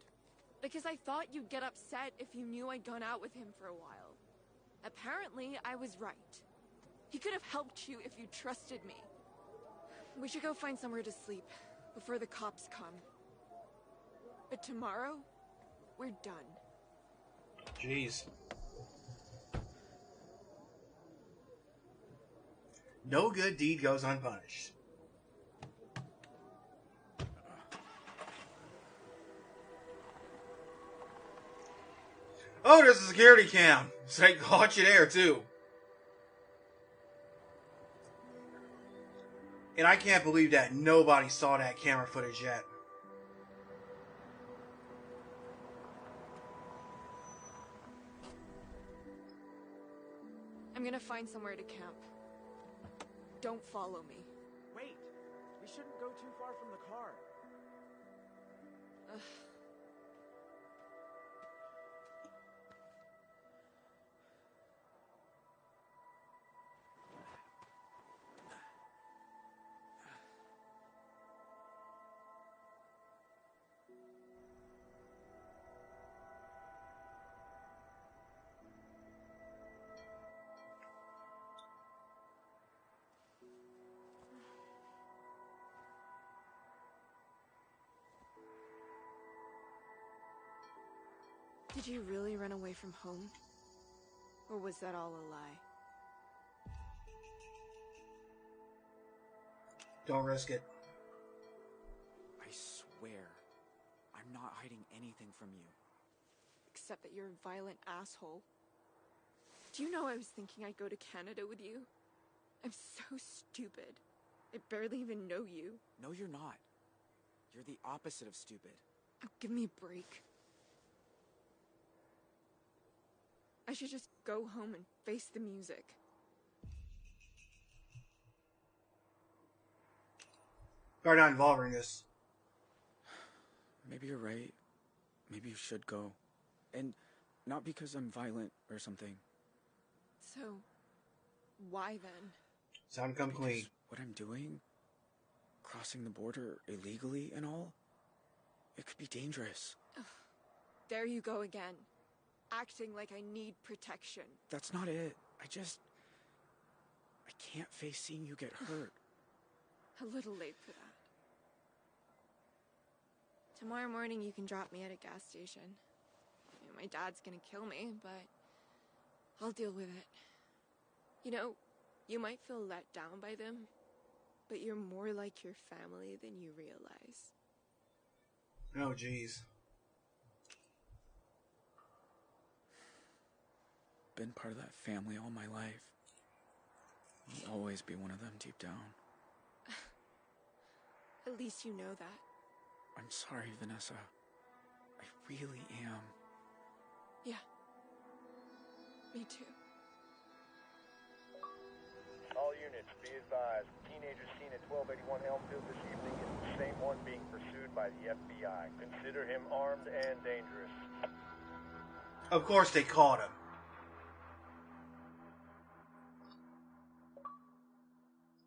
Because I thought you'd get upset if you knew I'd gone out with him for a while. Apparently, I was right. He could have helped you if you trusted me. We should go find somewhere to sleep before the cops come. But tomorrow, we're done. Jeez. No good deed goes unpunished. Oh, there's a security cam. So they caught you there, too. And I can't believe that nobody saw that camera footage yet. I'm gonna find somewhere to camp. Don't follow me. Wait, we shouldn't go too far from the car. Ugh. Did you really run away from home? Or was that all a lie? Don't risk it. I swear, I'm not hiding anything from you. Except that you're a violent asshole. Do you know I was thinking I'd go to Canada with you? I'm so stupid. I barely even know you. No, you're not. You're the opposite of stupid. Oh, give me a break. I should just go home and face the music. Better not involve her in this. Maybe you're right. Maybe you should go. And not because I'm violent or something. So, why then? Sound come clean. What I'm doing, crossing the border illegally and all, it could be dangerous. Ugh. There you go again. Acting like I need protection. That's not it. I can't face seeing you get hurt. A little late for that. Tomorrow morning you can drop me at a gas station. You know, my dad's gonna kill me, but I'll deal with it. You know, you might feel let down by them, but you're more like your family than you realize. Oh, jeez. Been part of that family all my life. I'll always be one of them deep down. At least you know that. I'm sorry, Vanessa. I really am. Yeah. Me too. All units, be advised. Teenagers seen at 1281 Elmfield this evening is the same one being pursued by the FBI. Consider him armed and dangerous. Of course they caught him.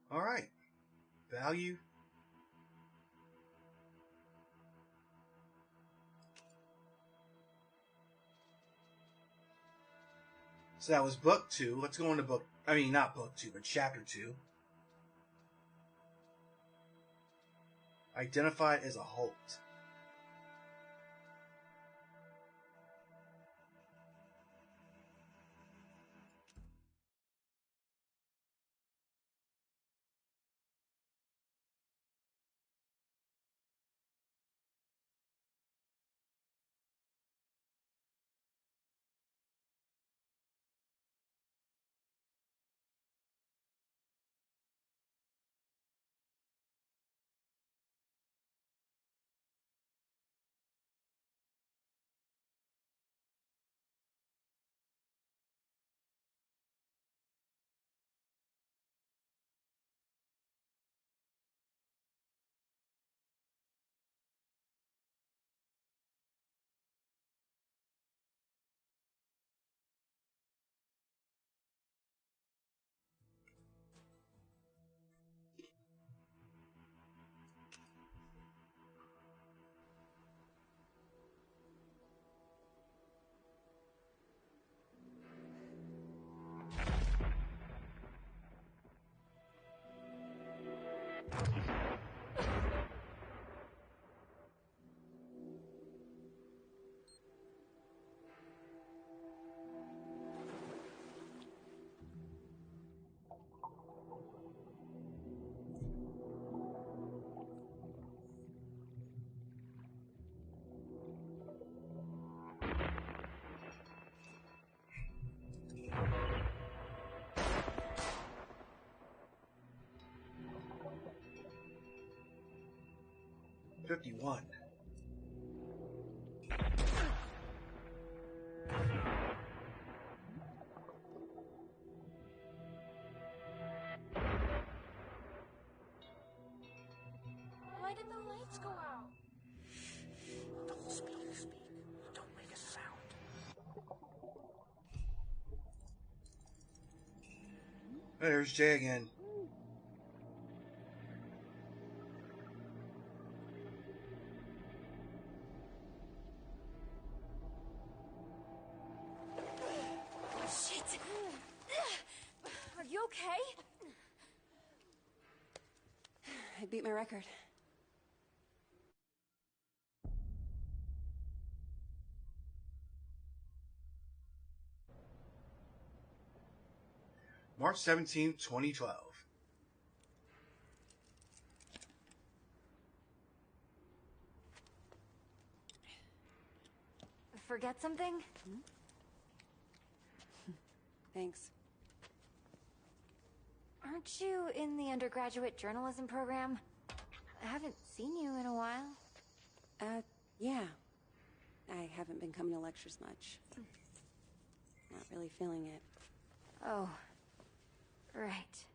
Alright. Value. So that was book 2. Let's go into not book 2, but chapter 2. Identified as a Holt. 51. Why did the lights go out? Don't speak. Don't make a sound. There's Jay again. Shit! Are you okay? I beat my record. March 17th, 2012. Forget something? Thanks. Aren't you in the undergraduate journalism program? I haven't seen you in a while. Yeah. I haven't been coming to lectures much. Not really feeling it. Oh. Right.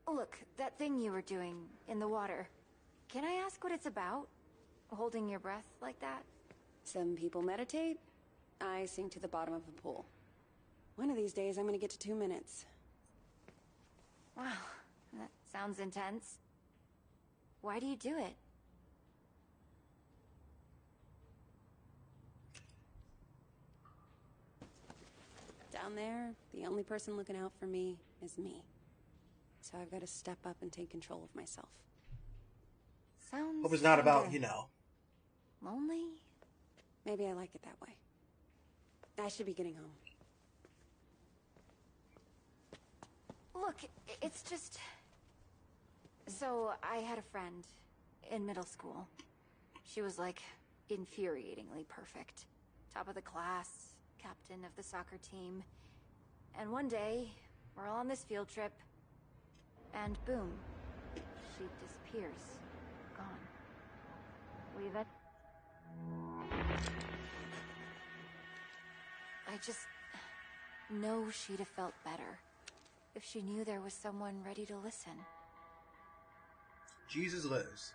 Look, that thing you were doing in the water. Can I ask what it's about? Holding your breath like that? Some people meditate. I sink to the bottom of a pool. One of these days, I'm gonna get to 2 minutes. Wow, that sounds intense. Why do you do it? Down there, the only person looking out for me is me. So I've got to step up and take control of myself. Sounds Hope it's not about, kinda you know. lonely? Maybe I like it that way. I should be getting home. Look, it's just... So, I had a friend in middle school. She was, like, infuriatingly perfect. Top of the class, captain of the soccer team. And one day, we're all on this field trip, and boom, she disappears. Gone. Leave it. I just know she'd have felt better if she knew there was someone ready to listen. Jesus lives.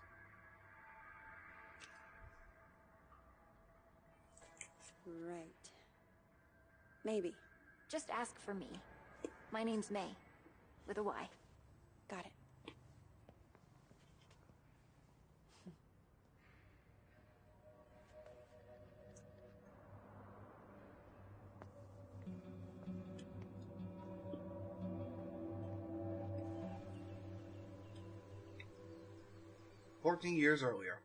Right. Maybe. Just ask for me. My name's May, with a Y. Got it. "14 years earlier.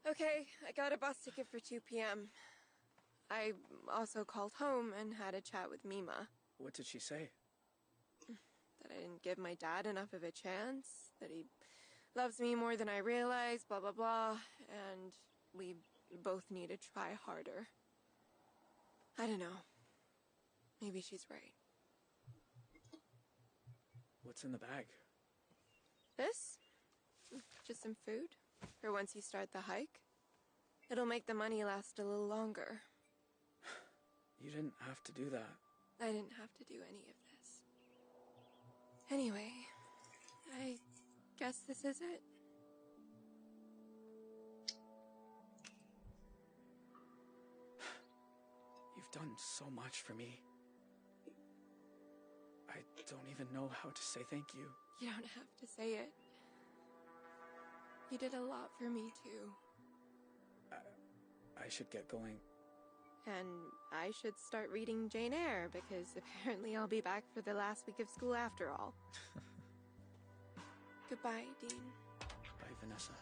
Okay, I got a bus ticket for 2 p.m. I also called home and had a chat with Mima. What did she say? That I didn't give my dad enough of a chance, that he loves me more than I realized, blah, blah, blah, and we both need to try harder. I don't know. Maybe she's right. What's in the bag? This? Just some food, for once you start the hike. It'll make the money last a little longer. You didn't have to do that. I didn't have to do any of this. Anyway, I guess this is it. You've done so much for me. I don't even know how to say thank you. You don't have to say it. You did a lot for me, too. I should get going. And I should start reading Jane Eyre, because apparently I'll be back for the last week of school after all. Goodbye, Dean. Bye, Vanessa.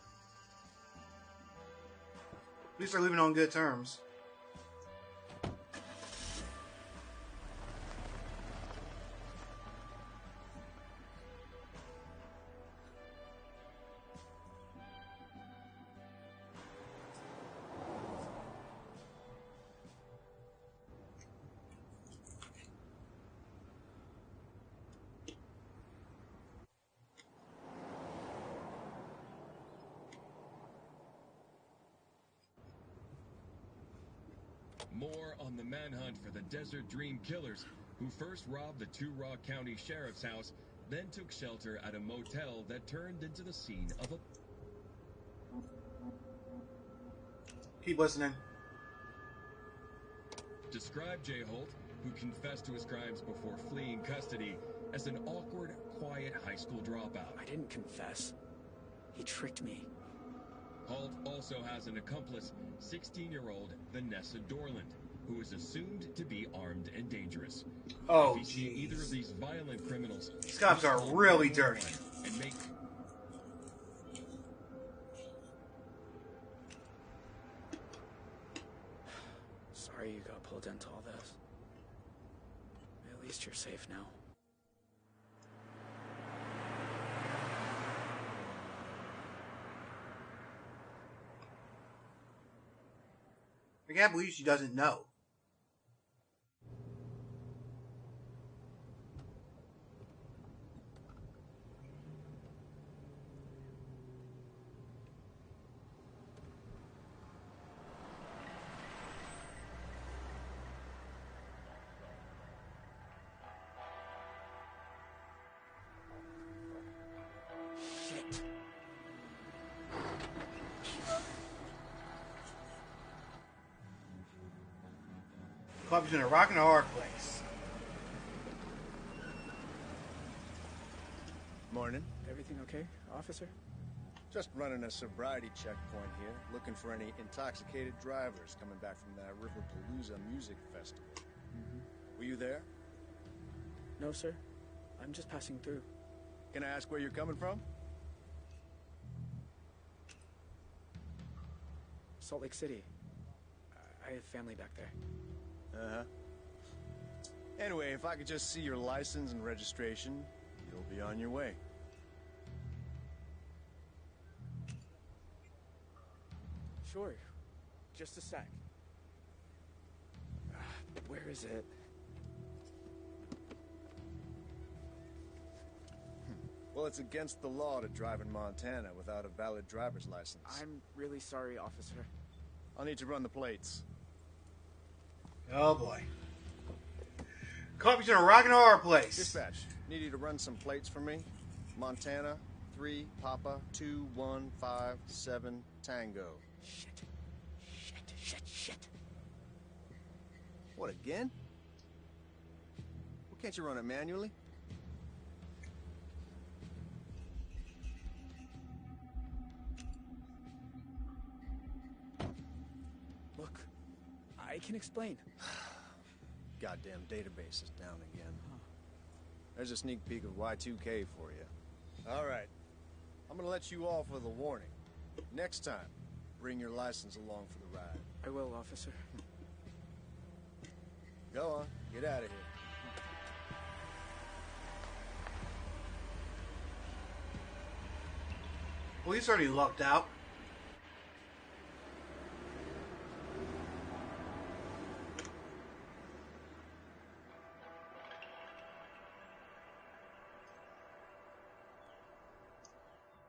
At least they're leaving on good terms. More on the manhunt for the Desert Dream Killers, who first robbed the Two Rock County Sheriff's house, then took shelter at a motel that turned into the scene of a... Keep listening. Describe Jay Holt, who confessed to his crimes before fleeing custody, as an awkward, quiet high school dropout. I didn't confess. He tricked me. Holt also has an accomplice, 16-year-old Vanessa Dorland, who is assumed to be armed and dangerous. Oh, if you see either of these violent criminals, these cops are really dirty. And make... Sorry you got pulled into all this. At least you're safe now. I can't believe she doesn't know. Club's in a rock and a hard place. Morning. Everything okay, officer? Just running a sobriety checkpoint here, looking for any intoxicated drivers coming back from that Riverpalooza music festival. Were you there? No, sir. I'm just passing through. Can I ask where you're coming from? Salt Lake City. I have family back there. Uh-huh. Anyway, if I could just see your license and registration, you'll be on your way. Sure. Just a sec. Where is it? Well, it's against the law to drive in Montana without a valid driver's license. I'm really sorry, officer. I'll need to run the plates. Oh boy. Club's in a rock and a hard place. Dispatch, need you to run some plates for me. Montana, 3 Papa 2157 Tango. Shit. What, again? Well, can't you run it manually? Look, I can explain. Goddamn database is down again. There's a sneak peek of Y2K for you. All right. I'm gonna let you off with a warning. Next time, bring your license along for the ride. I will, officer. Go on. Get out of here. Police already lucked out.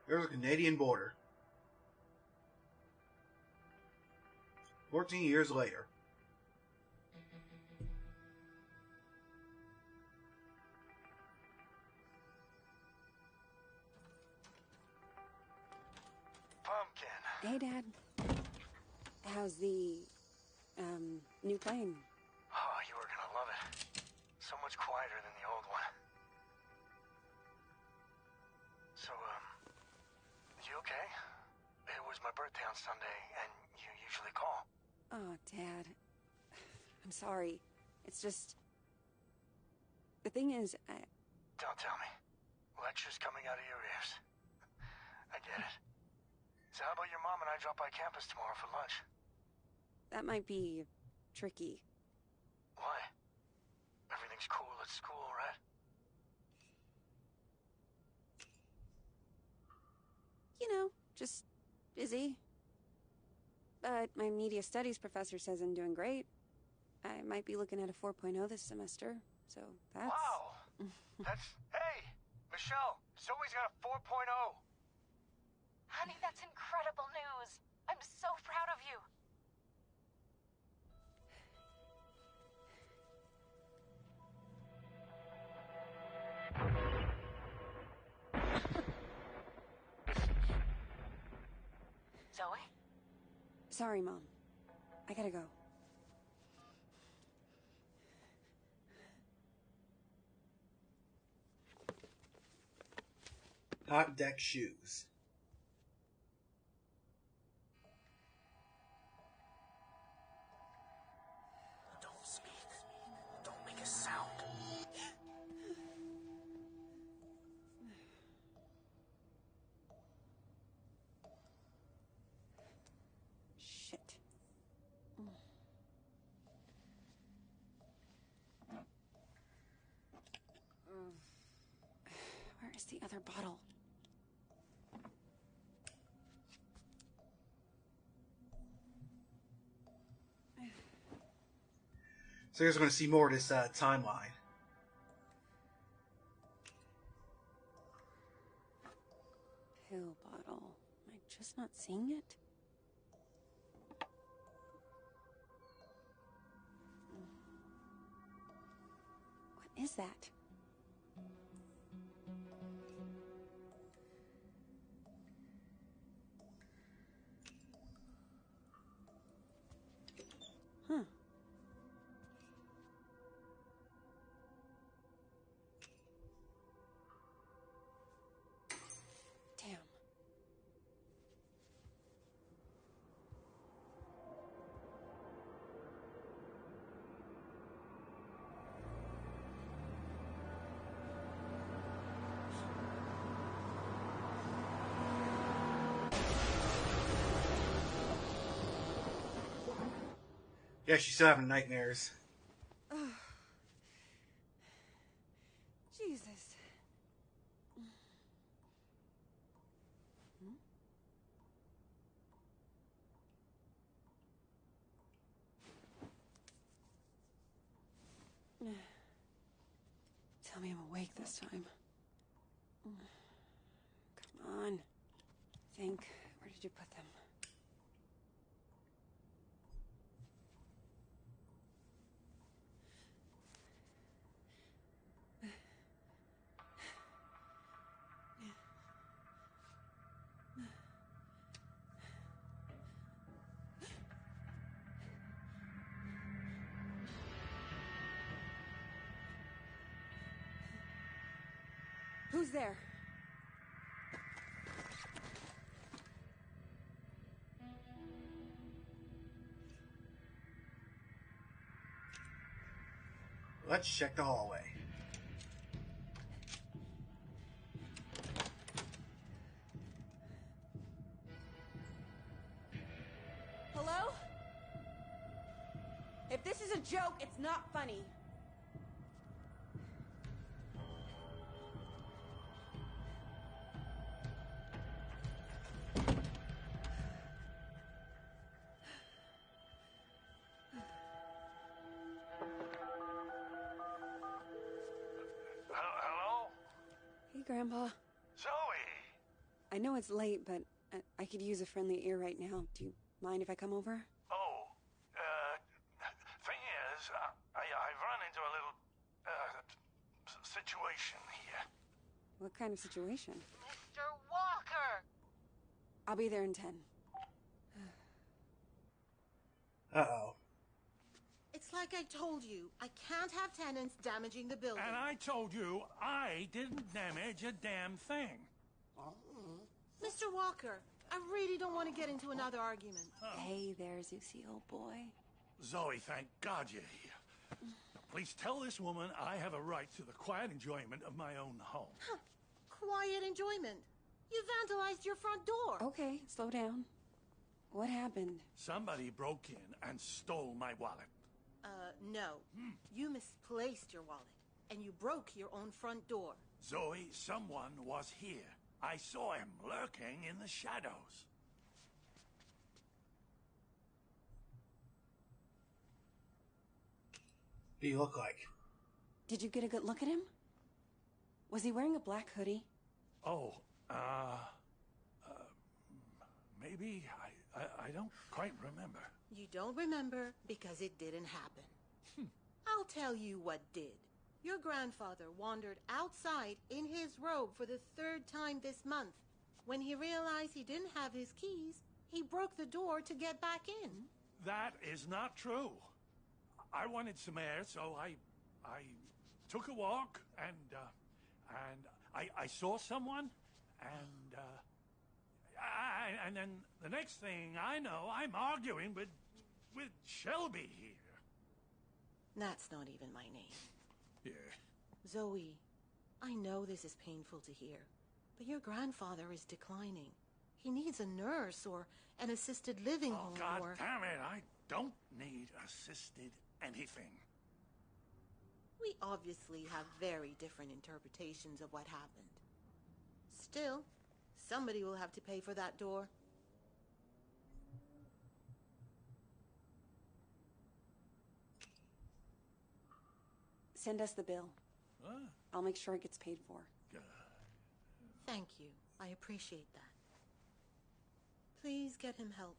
There's a Canadian border. 14 years later. Hey, Dad. How's the, new plane? Oh, you were gonna love it. So much quieter than the old one. So, you okay? It was my birthday on Sunday, and you usually call. Oh, Dad. I'm sorry. It's just... The thing is, Don't tell me. Lectures coming out of your ears. I get it. So how about your mom and I drop by campus tomorrow for lunch? that might be tricky. Why? Everything's cool at school, right? You know, just busy. But my media studies professor says I'm doing great. I might be looking at a 4.0 this semester, so that's... Wow! That's... Hey! Michelle! Zoe's got a 4.0! Honey, that's incredible news! I'm so proud of you! Zoe? Sorry, Mom. I gotta go. Hot deck shoes. Don't speak. Don't make a sound. Shit. Where is the other bottle? So I guess we're going to see more of this timeline. Pill bottle. Am I just not seeing it? What is that? Huh. Damn. Yeah, she's still having nightmares. Oh. Jesus. Tell me I'm awake this time. Come on. Think. Where did you put them? Who's there? Let's check the hallway. Hello? If this is a joke, it's not funny. Hello? Hey, Grandpa. Zoe! I know it's late, but I could use a friendly ear right now. Do you mind if I come over? Oh, thing is, I've run into a little, situation here. What kind of situation? Mr. Walker! I'll be there in 10. Uh-oh. It's like I told you. I can't have tenants damaging the building. And I told you I didn't damage a damn thing. Mr. Walker, I really don't want to get into another argument. Hey there, Zeusy, old boy. Zoe, thank God you're here. Now, please tell this woman I have a right to the quiet enjoyment of my own home. Huh. Quiet enjoyment. You vandalized your front door. Okay, slow down. What happened? Somebody broke in and stole my wallet. No. You misplaced your wallet, and you broke your own front door. Zoe, someone was here. I saw him lurking in the shadows. What do you look like? Did you get a good look at him? Was he wearing a black hoodie? Oh, maybe. I don't quite remember. You don't remember because it didn't happen. I'll tell you what did. Your grandfather wandered outside in his robe for the 3rd time this month. When he realized he didn't have his keys, He broke the door to get back in. That is not true. I wanted some air, so I took a walk, and I saw someone, and then the next thing I know, I'm arguing with Shelby here. That's not even my name. Yeah. Zoe, I know this is painful to hear, but your grandfather is declining. He needs a nurse or an assisted living home God or... damn it, I don't need assisted anything. We obviously have very different interpretations of what happened. Still, somebody will have to pay for that door. Send us the bill. I'll make sure it gets paid for. Thank you. I appreciate that. Please get him help.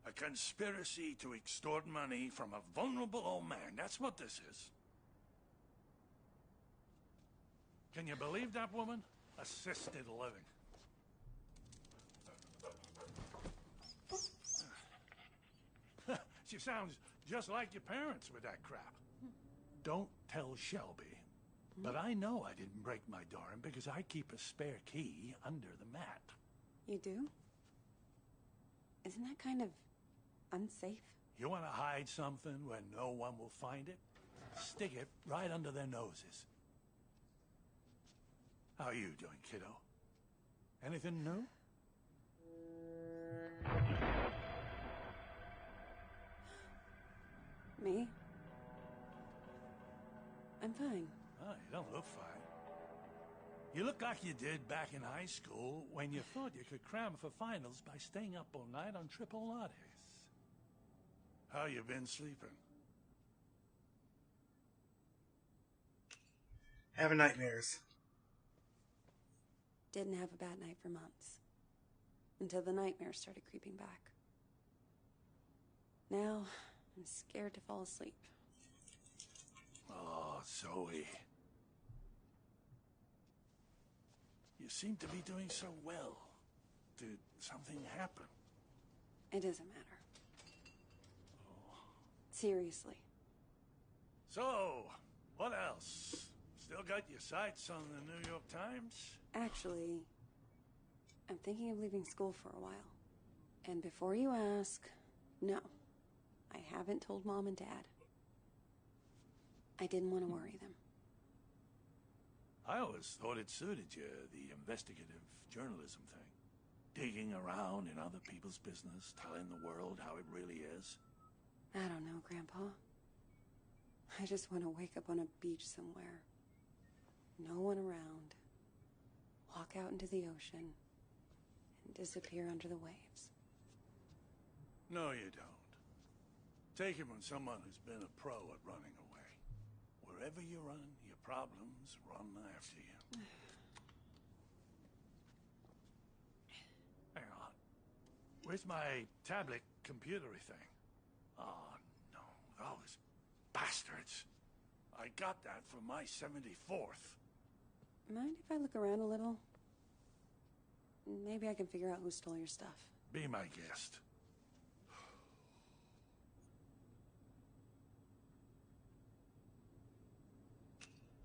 A conspiracy to extort money from a vulnerable old man. That's what this is. Can you believe that woman? Assisted living. She sounds just like your parents with that crap. Don't tell Shelby, but I know I didn't break my door in because I keep a spare key under the mat. You do? Isn't that kind of unsafe? You want to hide something where no one will find it? Stick it right under their noses. How are you doing, kiddo? Anything new? Me? I'm fine. Oh, you don't look fine. You look like you did back in high school when you thought you could cram for finals by staying up all night on triple lattes. How you been sleeping? Having nightmares. Didn't have a bad night for months. Until the nightmares started creeping back. Now, I'm scared to fall asleep. Oh, Zoe. You seem to be doing so well. Did something happen? It doesn't matter. Seriously. So, what else? Still got your sights on the New York Times? Actually, I'm thinking of leaving school for a while. And before you ask, no. I haven't told Mom and Dad. I didn't want to worry them. I always thought it suited you, the investigative journalism thing. Digging around in other people's business, telling the world how it really is. I don't know, Grandpa. I just want to wake up on a beach somewhere. No one around. Walk out into the ocean and disappear under the waves. No, you don't. Take it from someone who's been a pro at running away. Wherever you run, your problems run after you. Hang on. Where's my tablet computery thing? Oh, no. Those bastards. I got that for my 74th. Mind if I look around a little? Maybe I can figure out who stole your stuff. Be my guest.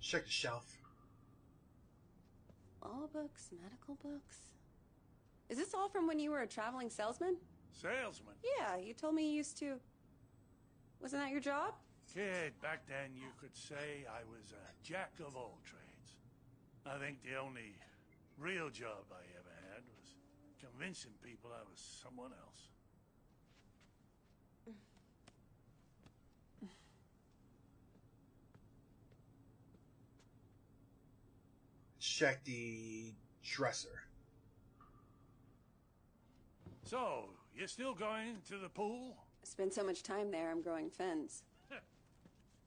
Check the shelf. Law books, medical books. Is this all from when you were a traveling salesman? Salesman? Yeah, you told me you used to... Wasn't that your job? Kid, back then you could say I was a jack of all trades. I think the only real job I ever had was convincing people I was someone else. Check the dresser. So, you still going to the pool? I spent so much time there, I'm growing fins.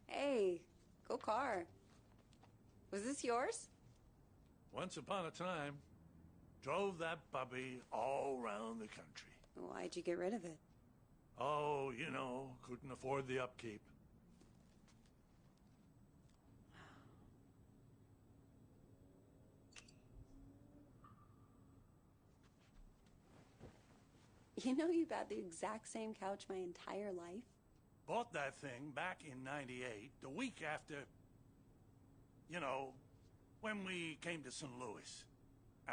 Hey, go car. Was this yours? Once upon a time, drove that puppy all around the country. Why'd you get rid of it? Oh, you know, couldn't afford the upkeep. You know you've had the exact same couch my entire life? Bought that thing back in '98, the week after, you know, when we came to St. Louis.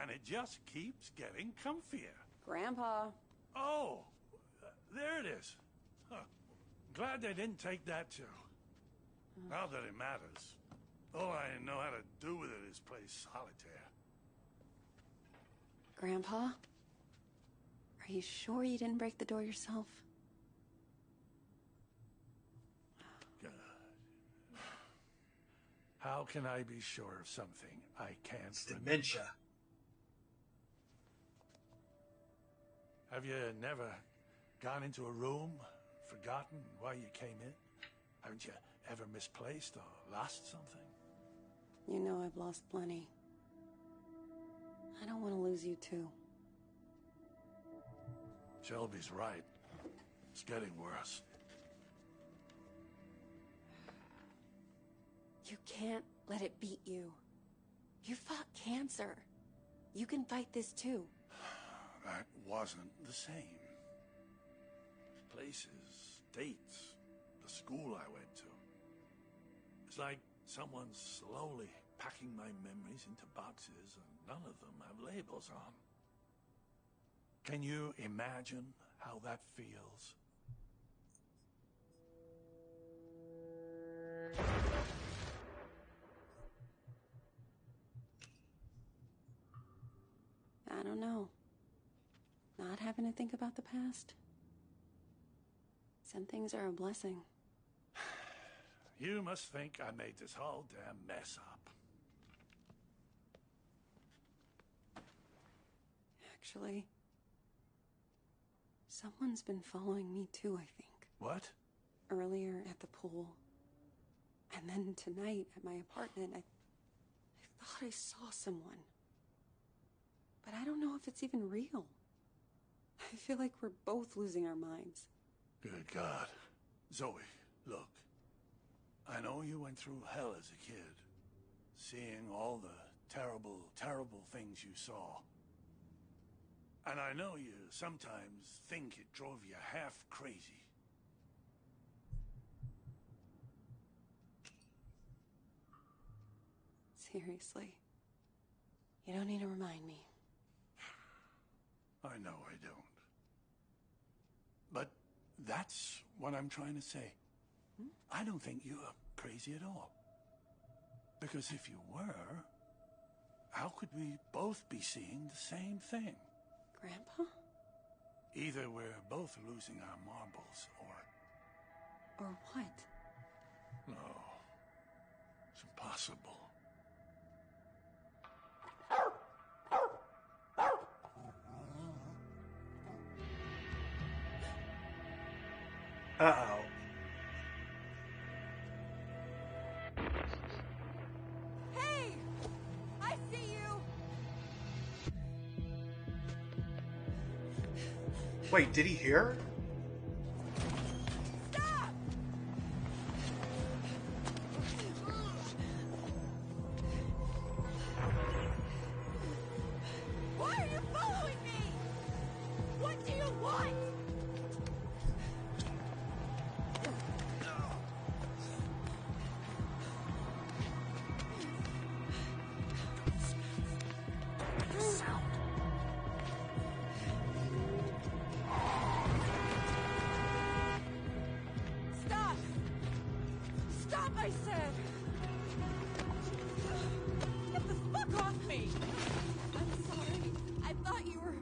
And it just keeps getting comfier. Grandpa. Oh, there it is. Huh. Glad they didn't take that too. Not that it matters. All I know how to do with it is play solitaire. Grandpa? Are you sure you didn't break the door yourself? God. How can I be sure of something I can't remember? Dementia. Have you never gone into a room, forgotten why you came in? Haven't you ever misplaced or lost something? You know I've lost plenty. I don't want to lose you too. Shelby's right. It's getting worse. You can't let it beat you. You fought cancer. You can fight this too. That wasn't the same. Places, dates, the school I went to. It's like someone's slowly packing my memories into boxes and none of them have labels on. Can you imagine how that feels? I don't know. Not having to think about the past. Some things are a blessing. You must think I made this whole damn mess up. Actually, someone's been following me too, I think. What? Earlier at the pool. And then tonight at my apartment, I thought I saw someone. But I don't know if it's even real. I feel like we're both losing our minds. Good God. Zoe, look. I know you went through hell as a kid. Seeing all the terrible, terrible things you saw. And I know you sometimes think it drove you half crazy. Seriously. You don't need to remind me. I know I don't. But that's what I'm trying to say. I don't think you're crazy at all. Because if you were, how could we both be seeing the same thing? Grandpa? Either we're both losing our marbles, or... Or what? No. It's impossible. Uh-oh. Hey! I see you! Wait, did he hear her? Stop! Why are you following me? What do you want? Stop! Stop, I said! Get the fuck off me! I'm sorry. I thought you were...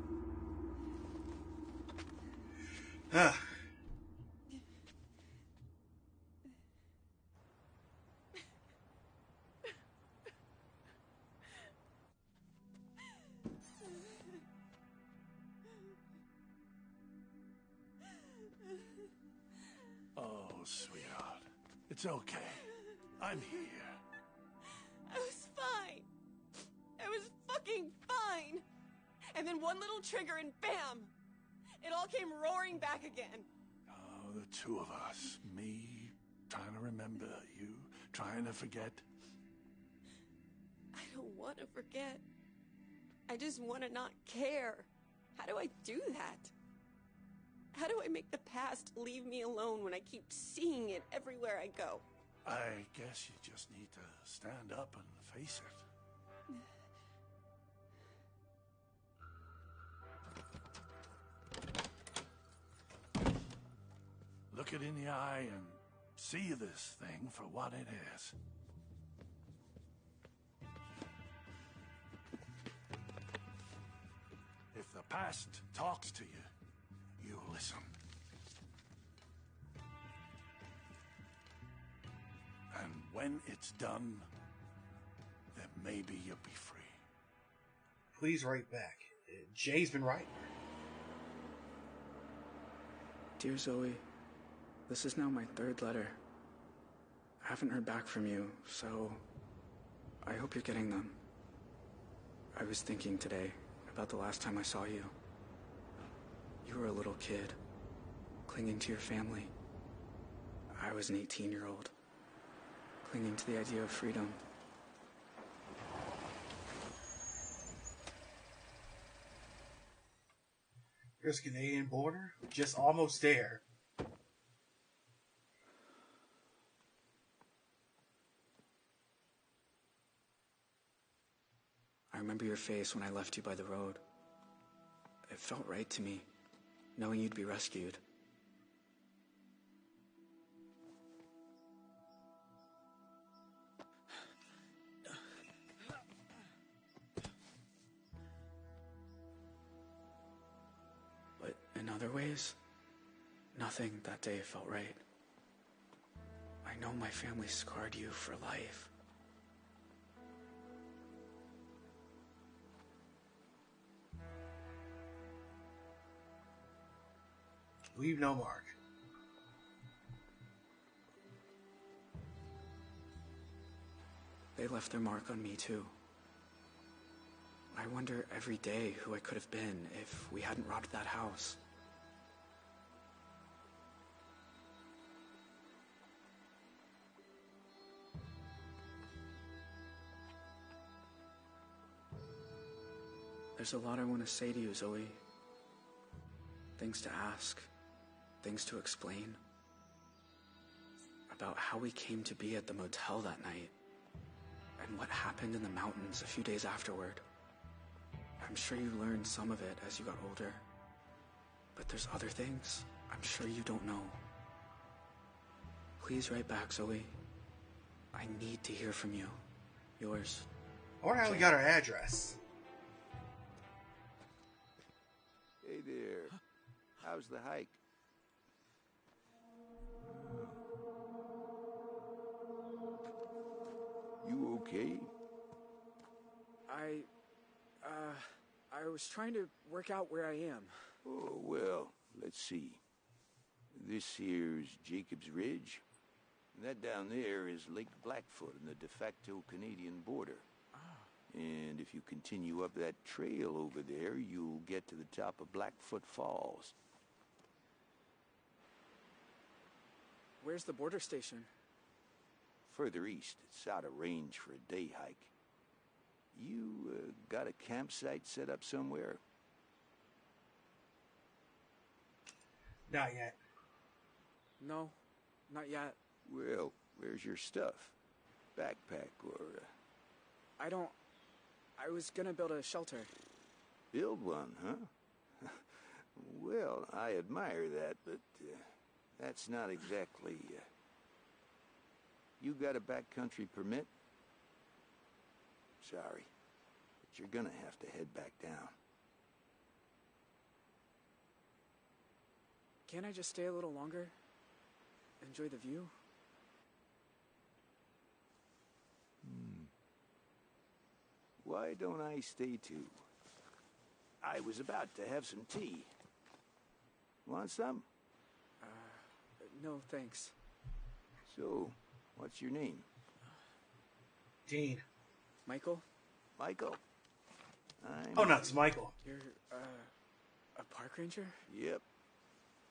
Oh, sweetheart. It's okay. I'm here. I was fine. I was fucking fine. And then one little trigger and bam! It all came roaring back again. Oh, the two of us. Me trying to remember, you trying to forget. I don't want to forget. I just want to not care. How do I do that? How do I make the past leave me alone when I keep seeing it everywhere I go? I guess you just need to stand up and face it. Look it in the eye and see this thing for what it is. If the past talks to you, you listen. And when it's done, then maybe you'll be free. Please write back. Jay's been writing. Dear Zoe, this is now my 3rd letter. I haven't heard back from you, so I hope you're getting them. I was thinking today about the last time I saw you. You were a little kid, clinging to your family. I was an 18-year-old, clinging to the idea of freedom. Here's Canadian border, just almost there. I remember your face when I left you by the road. It felt right to me, knowing you'd be rescued. But in other ways, nothing that day felt right. I know my family scarred you for life. Leave no mark. They left their mark on me too. I wonder every day who I could have been if we hadn't robbed that house. There's a lot I want to say to you, Zoe. Things to ask, things to explain. About how we came to be at the motel that night, and what happened in the mountains a few days afterward. I'm sure you learned some of it as you got older, but there's other things I'm sure you don't know. Please write back, Zoe. I need to hear from you. Yours. I wonder how we got our address. Hey there. How's the hike? You okay? I was trying to work out where I am. Oh, well, let's see. This here's Jacob's Ridge. And that down there is Lake Blackfoot and the de facto Canadian border. And if you continue up that trail over there, you'll get to the top of Blackfoot Falls. Where's the border station? Further east, it's out of range for a day hike. You got a campsite set up somewhere? Not yet. No, not yet. Well, where's your stuff? Backpack or... I was gonna build a shelter. Build one, huh? Well, I admire that, but that's not exactly... You got a backcountry permit? Sorry, but you're gonna have to head back down. Can't I just stay a little longer? Enjoy the view? Why don't I stay too? I was about to have some tea. Want some? No, thanks. So, what's your name? Dean. Michael? Michael? Oh, no, it's Michael. You're, a park ranger? Yep.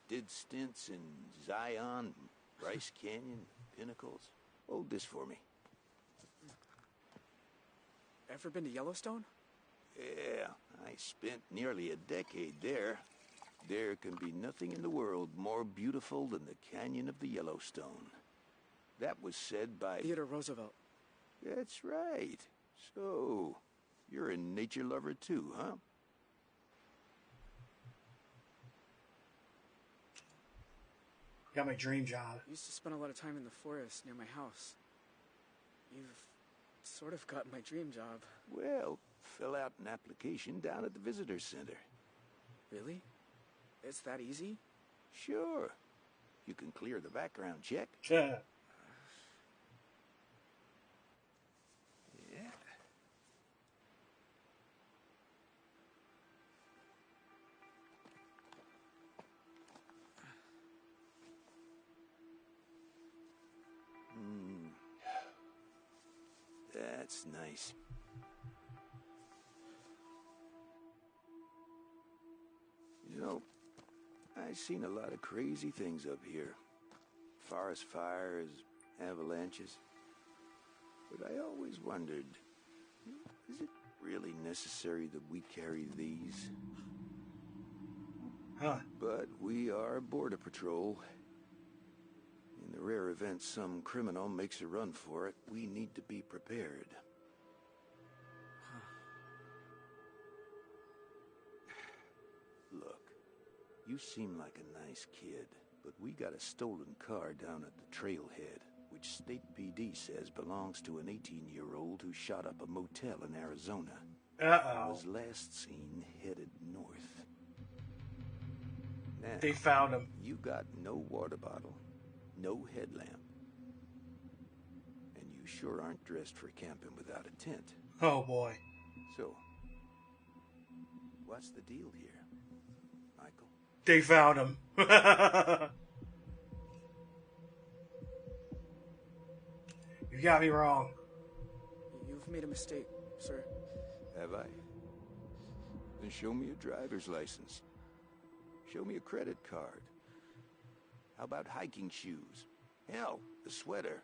Did stints in Zion, Bryce Canyon, Pinnacles. Hold this for me. Ever been to Yellowstone? Yeah, I spent nearly a decade there. There can be nothing in the world more beautiful than the Canyon of the Yellowstone. That was said by Theodore Roosevelt. That's right. So, you're a nature lover too, huh? Got my dream job. I used to spend a lot of time in the forest near my house. You've sort of got my dream job. Well, fill out an application down at the visitor center. Really? It's that easy? Sure. You can clear the background check. Yeah. That's nice. You know, I've seen a lot of crazy things up here. Forest fires, avalanches. But I always wondered, is it really necessary that we carry these? Huh. But we are Border Patrol. In the rare event some criminal makes a run for it, we need to be prepared. Look, you seem like a nice kid, but we got a stolen car down at the trailhead, which State PD says belongs to an 18-year-old who shot up a motel in Arizona. Uh-oh. Was last seen headed north. Now, They found him. You got no water bottle, no headlamp, and you sure aren't dressed for camping without a tent. Oh, boy. So, what's the deal here, Michael? They found him. You got me wrong. You've made a mistake, sir. Have I? Then show me a driver's license. Show me a credit card. How about hiking shoes? Hell, a sweater.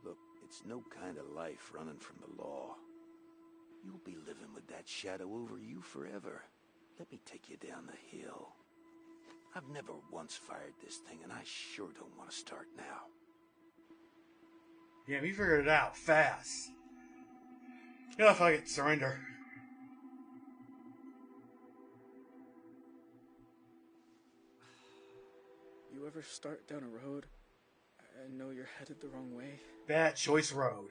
Look, it's no kind of life running from the law. You'll be living with that shadow over you forever. Let me take you down the hill. I've never once fired this thing, and I sure don't want to start now. Yeah, we figured it out fast. Yeah, if I could surrender. You ever start down a road and know you're headed the wrong way? Bad choice road.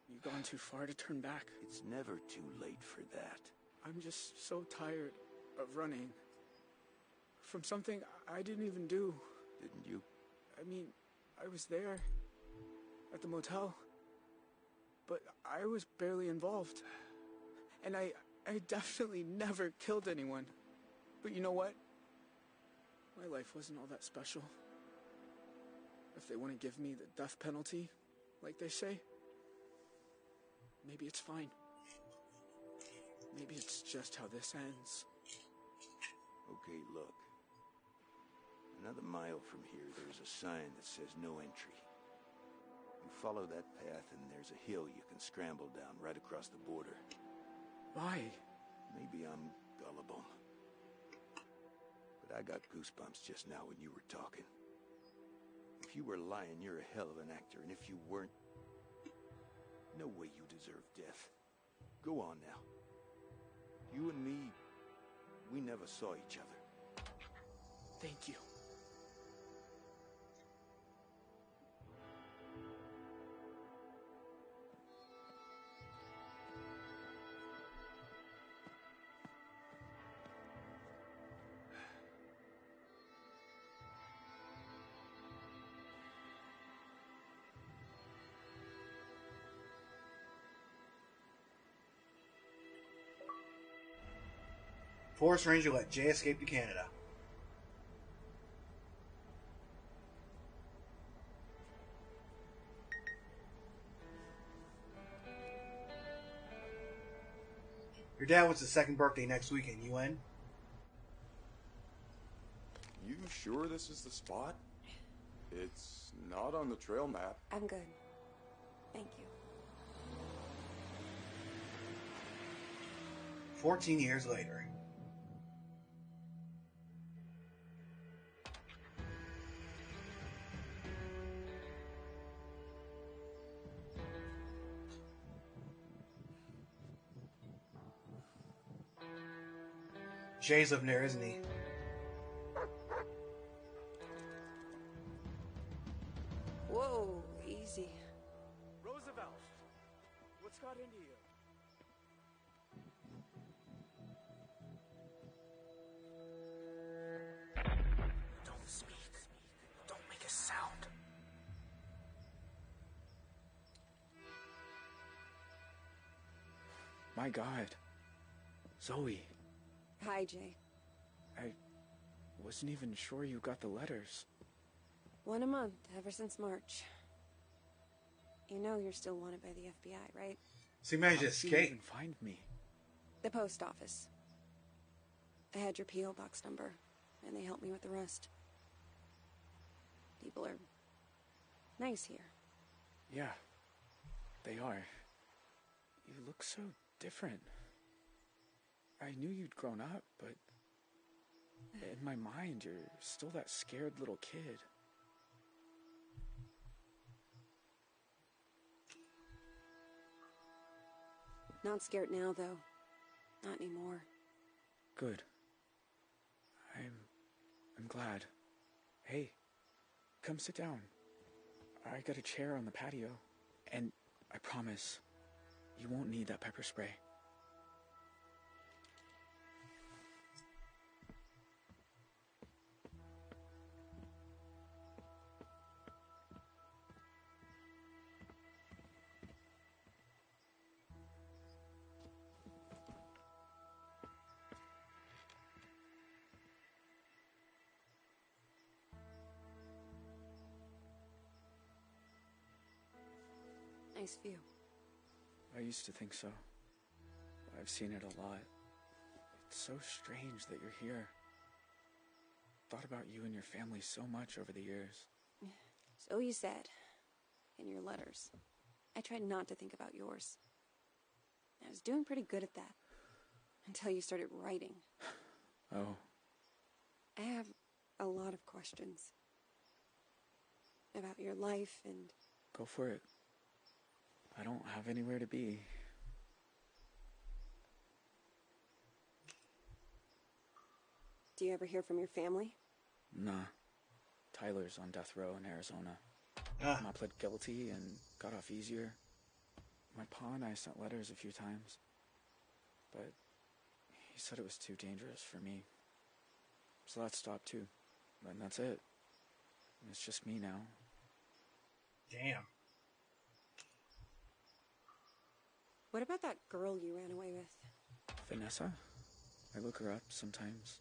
You've gone too far to turn back. It's never too late for that. I'm just so tired of running from something I didn't even do. Didn't you? I mean, I was there at the motel, but I was barely involved. And I definitely never killed anyone. But you know what? My life wasn't all that special. If they want to give me the death penalty, like they say, maybe it's fine. Maybe it's just how this ends. Okay, look. Another mile from here, there's a sign that says no entry. You follow that path and there's a hill you can scramble down right across the border. Why? Maybe I'm gullible. But I got goosebumps just now when you were talking. If you were lying, you're a hell of an actor, and if you weren't, no way you deserve death. Go on now. You and me, we never saw each other. Thank you. Forest Ranger let Jay escape to Canada. Your dad wants his second birthday next weekend. You in? You sure this is the spot? It's not on the trail map. I'm good. Thank you. 14 years later. Jay's living there, isn't he? Whoa, easy. Roosevelt, what's got into you? Don't speak. Don't make a sound. My God. Zoe. Hi, Jay. I wasn't even sure you got the letters. One a month, ever since March. You know you're still wanted by the FBI, right? So you managed to How did you escape. even find me? The post office. I had your P.O. box number, and they helped me with the rest. People are nice here. Yeah, they are. You look so different. I knew you'd grown up, but in my mind, you're still that scared little kid. Not scared now, though. Not anymore. Good. I'm glad. Hey, come sit down. I got a chair on the patio, and I promise, you won't need that pepper spray. Nice view. I used to think so. I've seen it a lot. It's so strange that you're here. Thought about you and your family so much over the years. So you said. In your letters. I tried not to think about yours. I was doing pretty good at that. Until you started writing. Oh. I have a lot of questions. About your life and... Go for it. I don't have anywhere to be. Do you ever hear from your family? Nah. Tyler's on death row in Arizona. Ah. I pled guilty and got off easier. My pa and I sent letters a few times. But he said it was too dangerous for me. So that stopped too. And that's it. It's just me now. Damn. What about that girl you ran away with? Vanessa? I look her up sometimes.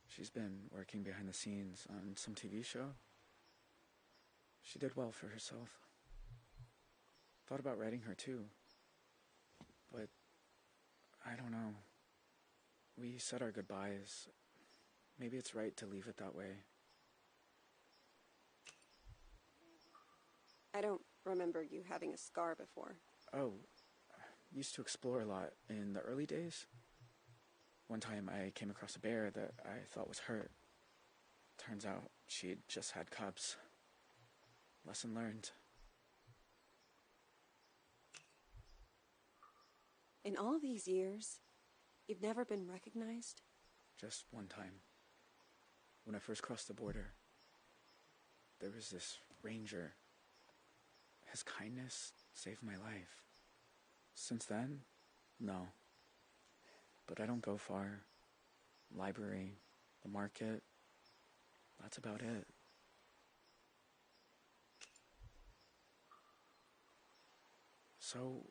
She's been working behind the scenes on some TV show. She did well for herself. Thought about writing her too. But I don't know. We said our goodbyes. Maybe it's right to leave it that way. I don't remember you having a scar before. Oh, used to explore a lot in the early days. One time I came across a bear that I thought was hurt. Turns out she'd just had cubs. Lesson learned. In all these years, you've never been recognized? Just one time. When I first crossed the border, there was this ranger. His kindness saved my life. Since then, no. But I don't go far. Library, the market, that's about it. So,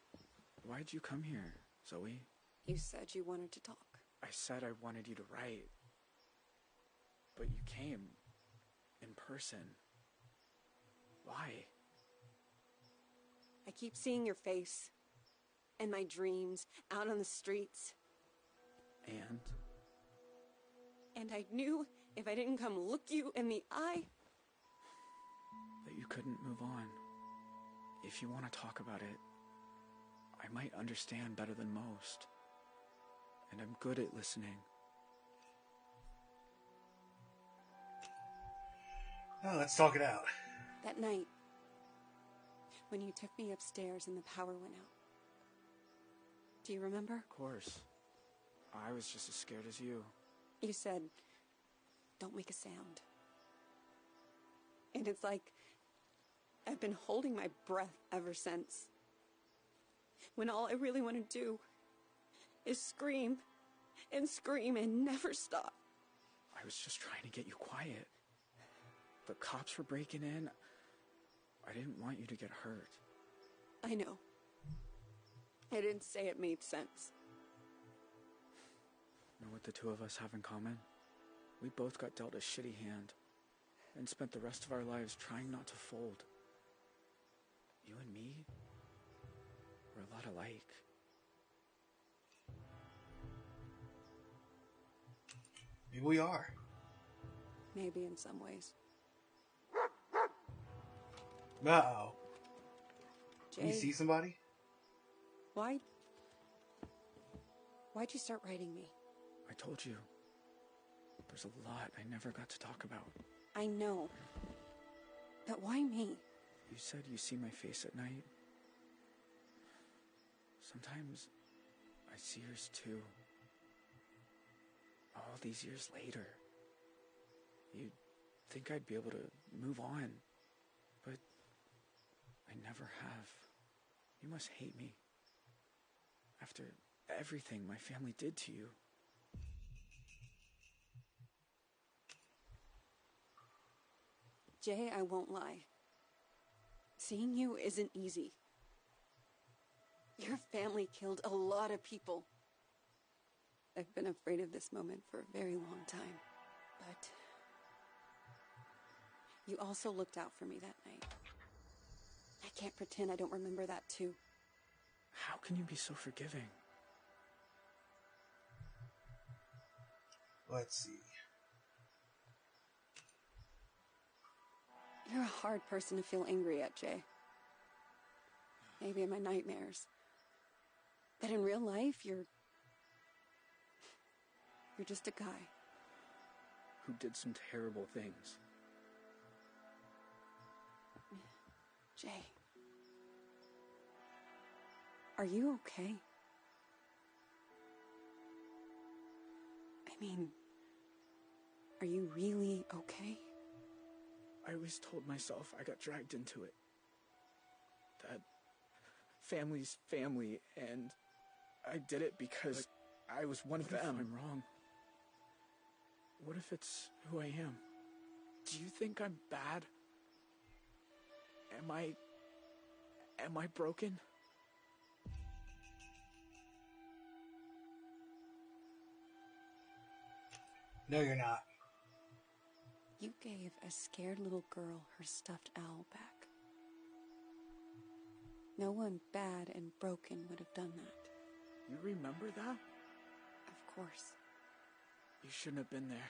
why'd you come here, Zoe? You said you wanted to talk. I said I wanted you to write. But you came. In person. Why? I keep seeing your face. And my dreams out on the streets. And? And I knew if I didn't come look you in the eye... that you couldn't move on. If you want to talk about it, I might understand better than most. And I'm good at listening. Oh, let's talk it out. That night, when you took me upstairs and the power went out. Do you remember? Of course. I was just as scared as you. You said, don't make a sound. And it's like I've been holding my breath ever since. When all I really want to do is scream and scream and never stop. I was just trying to get you quiet. The cops were breaking in. I didn't want you to get hurt. I know. I didn't say it made sense. Know what the two of us have in common? We both got dealt a shitty hand and spent the rest of our lives trying not to fold. You and me, we're a lot alike. Maybe we are. Maybe in some ways. Uh-oh. Jay, You see somebody? Why'd you start writing me? I told you. There's a lot I never got to talk about. I know. But why me? You said you see my face at night. Sometimes I see yours too. All these years later. You'd think I'd be able to move on. But I never have. You must hate me. After everything my family did to you. Jay, I won't lie. Seeing you isn't easy. Your family killed a lot of people. I've been afraid of this moment for a very long time. But you also looked out for me that night. I can't pretend I don't remember that too. How can you be so forgiving? Let's see. You're a hard person to feel angry at, Jay. Maybe in my nightmares. But in real life, you're just a guy. Who did some terrible things. Jay. Are you okay? I mean, are you really okay? I always told myself I got dragged into it. That family's family, and I did it because I was one of them. What if I'm wrong? What if it's who I am? Do you think I'm bad? Am I broken? No, you're not. You gave a scared little girl her stuffed owl back. No one bad and broken would have done that. You remember that? Of course. You shouldn't have been there.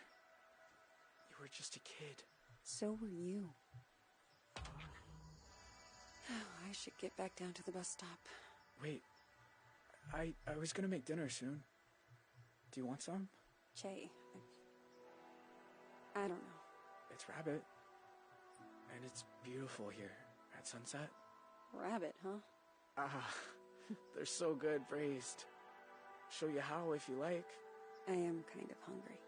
You were just a kid. So were you. I should get back down to the bus stop. Wait. I was gonna make dinner soon. Do you want some? Jay, I don't know. It's Rabbit. And it's beautiful here at sunset. Rabbit, huh? Ah, they're so good braised. Show you how if you like. I am kind of hungry.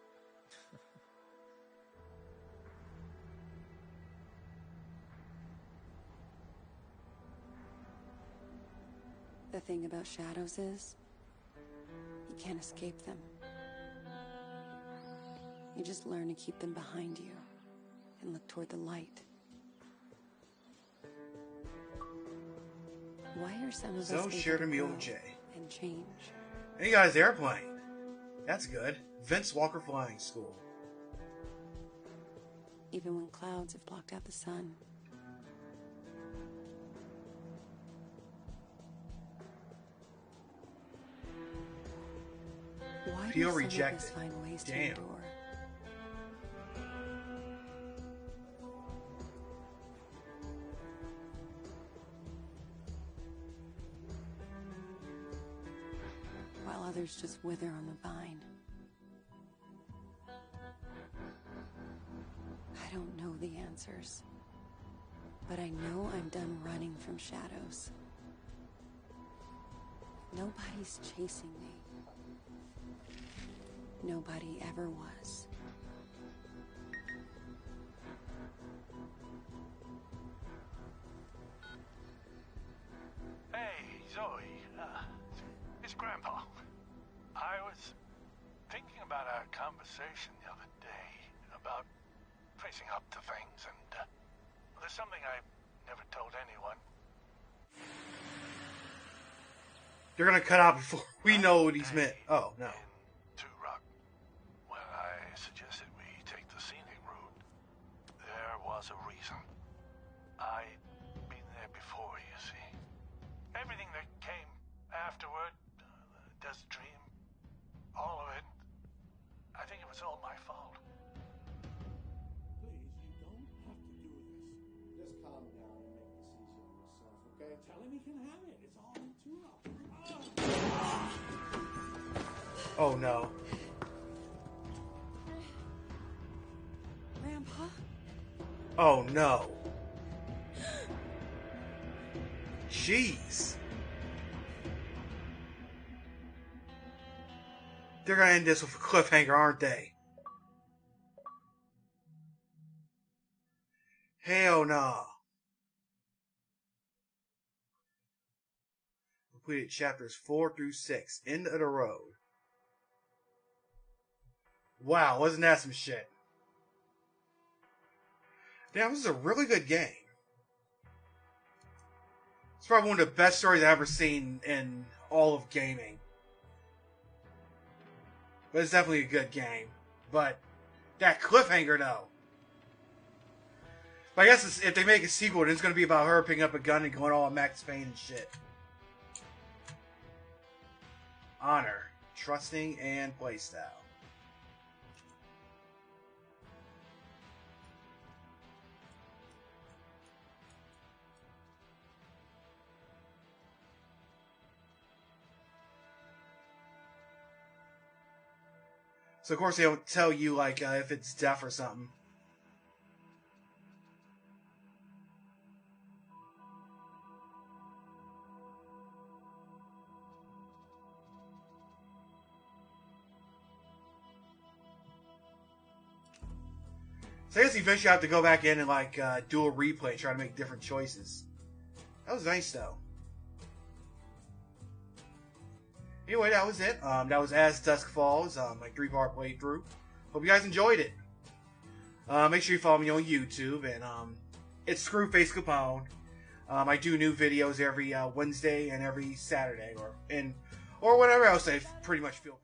The thing about shadows is, you can't escape them. You just learn to keep them behind you and look toward the light. Why are some of us So able shared to a meal grow with Jay. and change? And he got his airplane. That's good. Vince Walker Flying School. Even when clouds have blocked out the sun. Why Feel do some rejected. of us find ways to Damn. endure? While others just wither on the vine. I don't know the answers, but I know I'm done running from shadows. Nobody's chasing me. nobody ever was. Hey, Zoe. It's Grandpa. I was thinking about our conversation the other day about facing up to things, and there's something I never told anyone. They're gonna cut out before we know what he's meant. Oh, no. When I suggested we take the scenic route, there was a reason. I'd been there before, you see. Everything that came afterward, the Desert Dream, all of it, I think it was all my fault. Please, you don't have to do this. Just calm down and make this easy on yourself, okay? Tell him he can have it. It's all in too rough. Oh, no. Grandpa? Oh, no. Jeez. They're gonna end this with a cliffhanger, aren't they? Hell no. Completed chapters 4 through 6. End of the road. Wow, wasn't that some shit? Damn, this is a really good game. It's probably one of the best stories I've ever seen in all of gaming. But it's definitely a good game. But that cliffhanger, though. But I guess if they make a sequel, then it's going to be about her picking up a gun and going all Max Payne and shit. Honor, trusting, and playstyle. So of course they don't tell you like if it's deaf or something. So I guess eventually I have to go back in and like do a replay, try to make different choices. That was nice though. Anyway, that was it. That was As Dusk Falls, my 3-part playthrough. Hope you guys enjoyed it. Make sure you follow me on YouTube, and it's Screwface Capone. I do new videos every Wednesday and every Saturday, or whenever else I pretty much feel.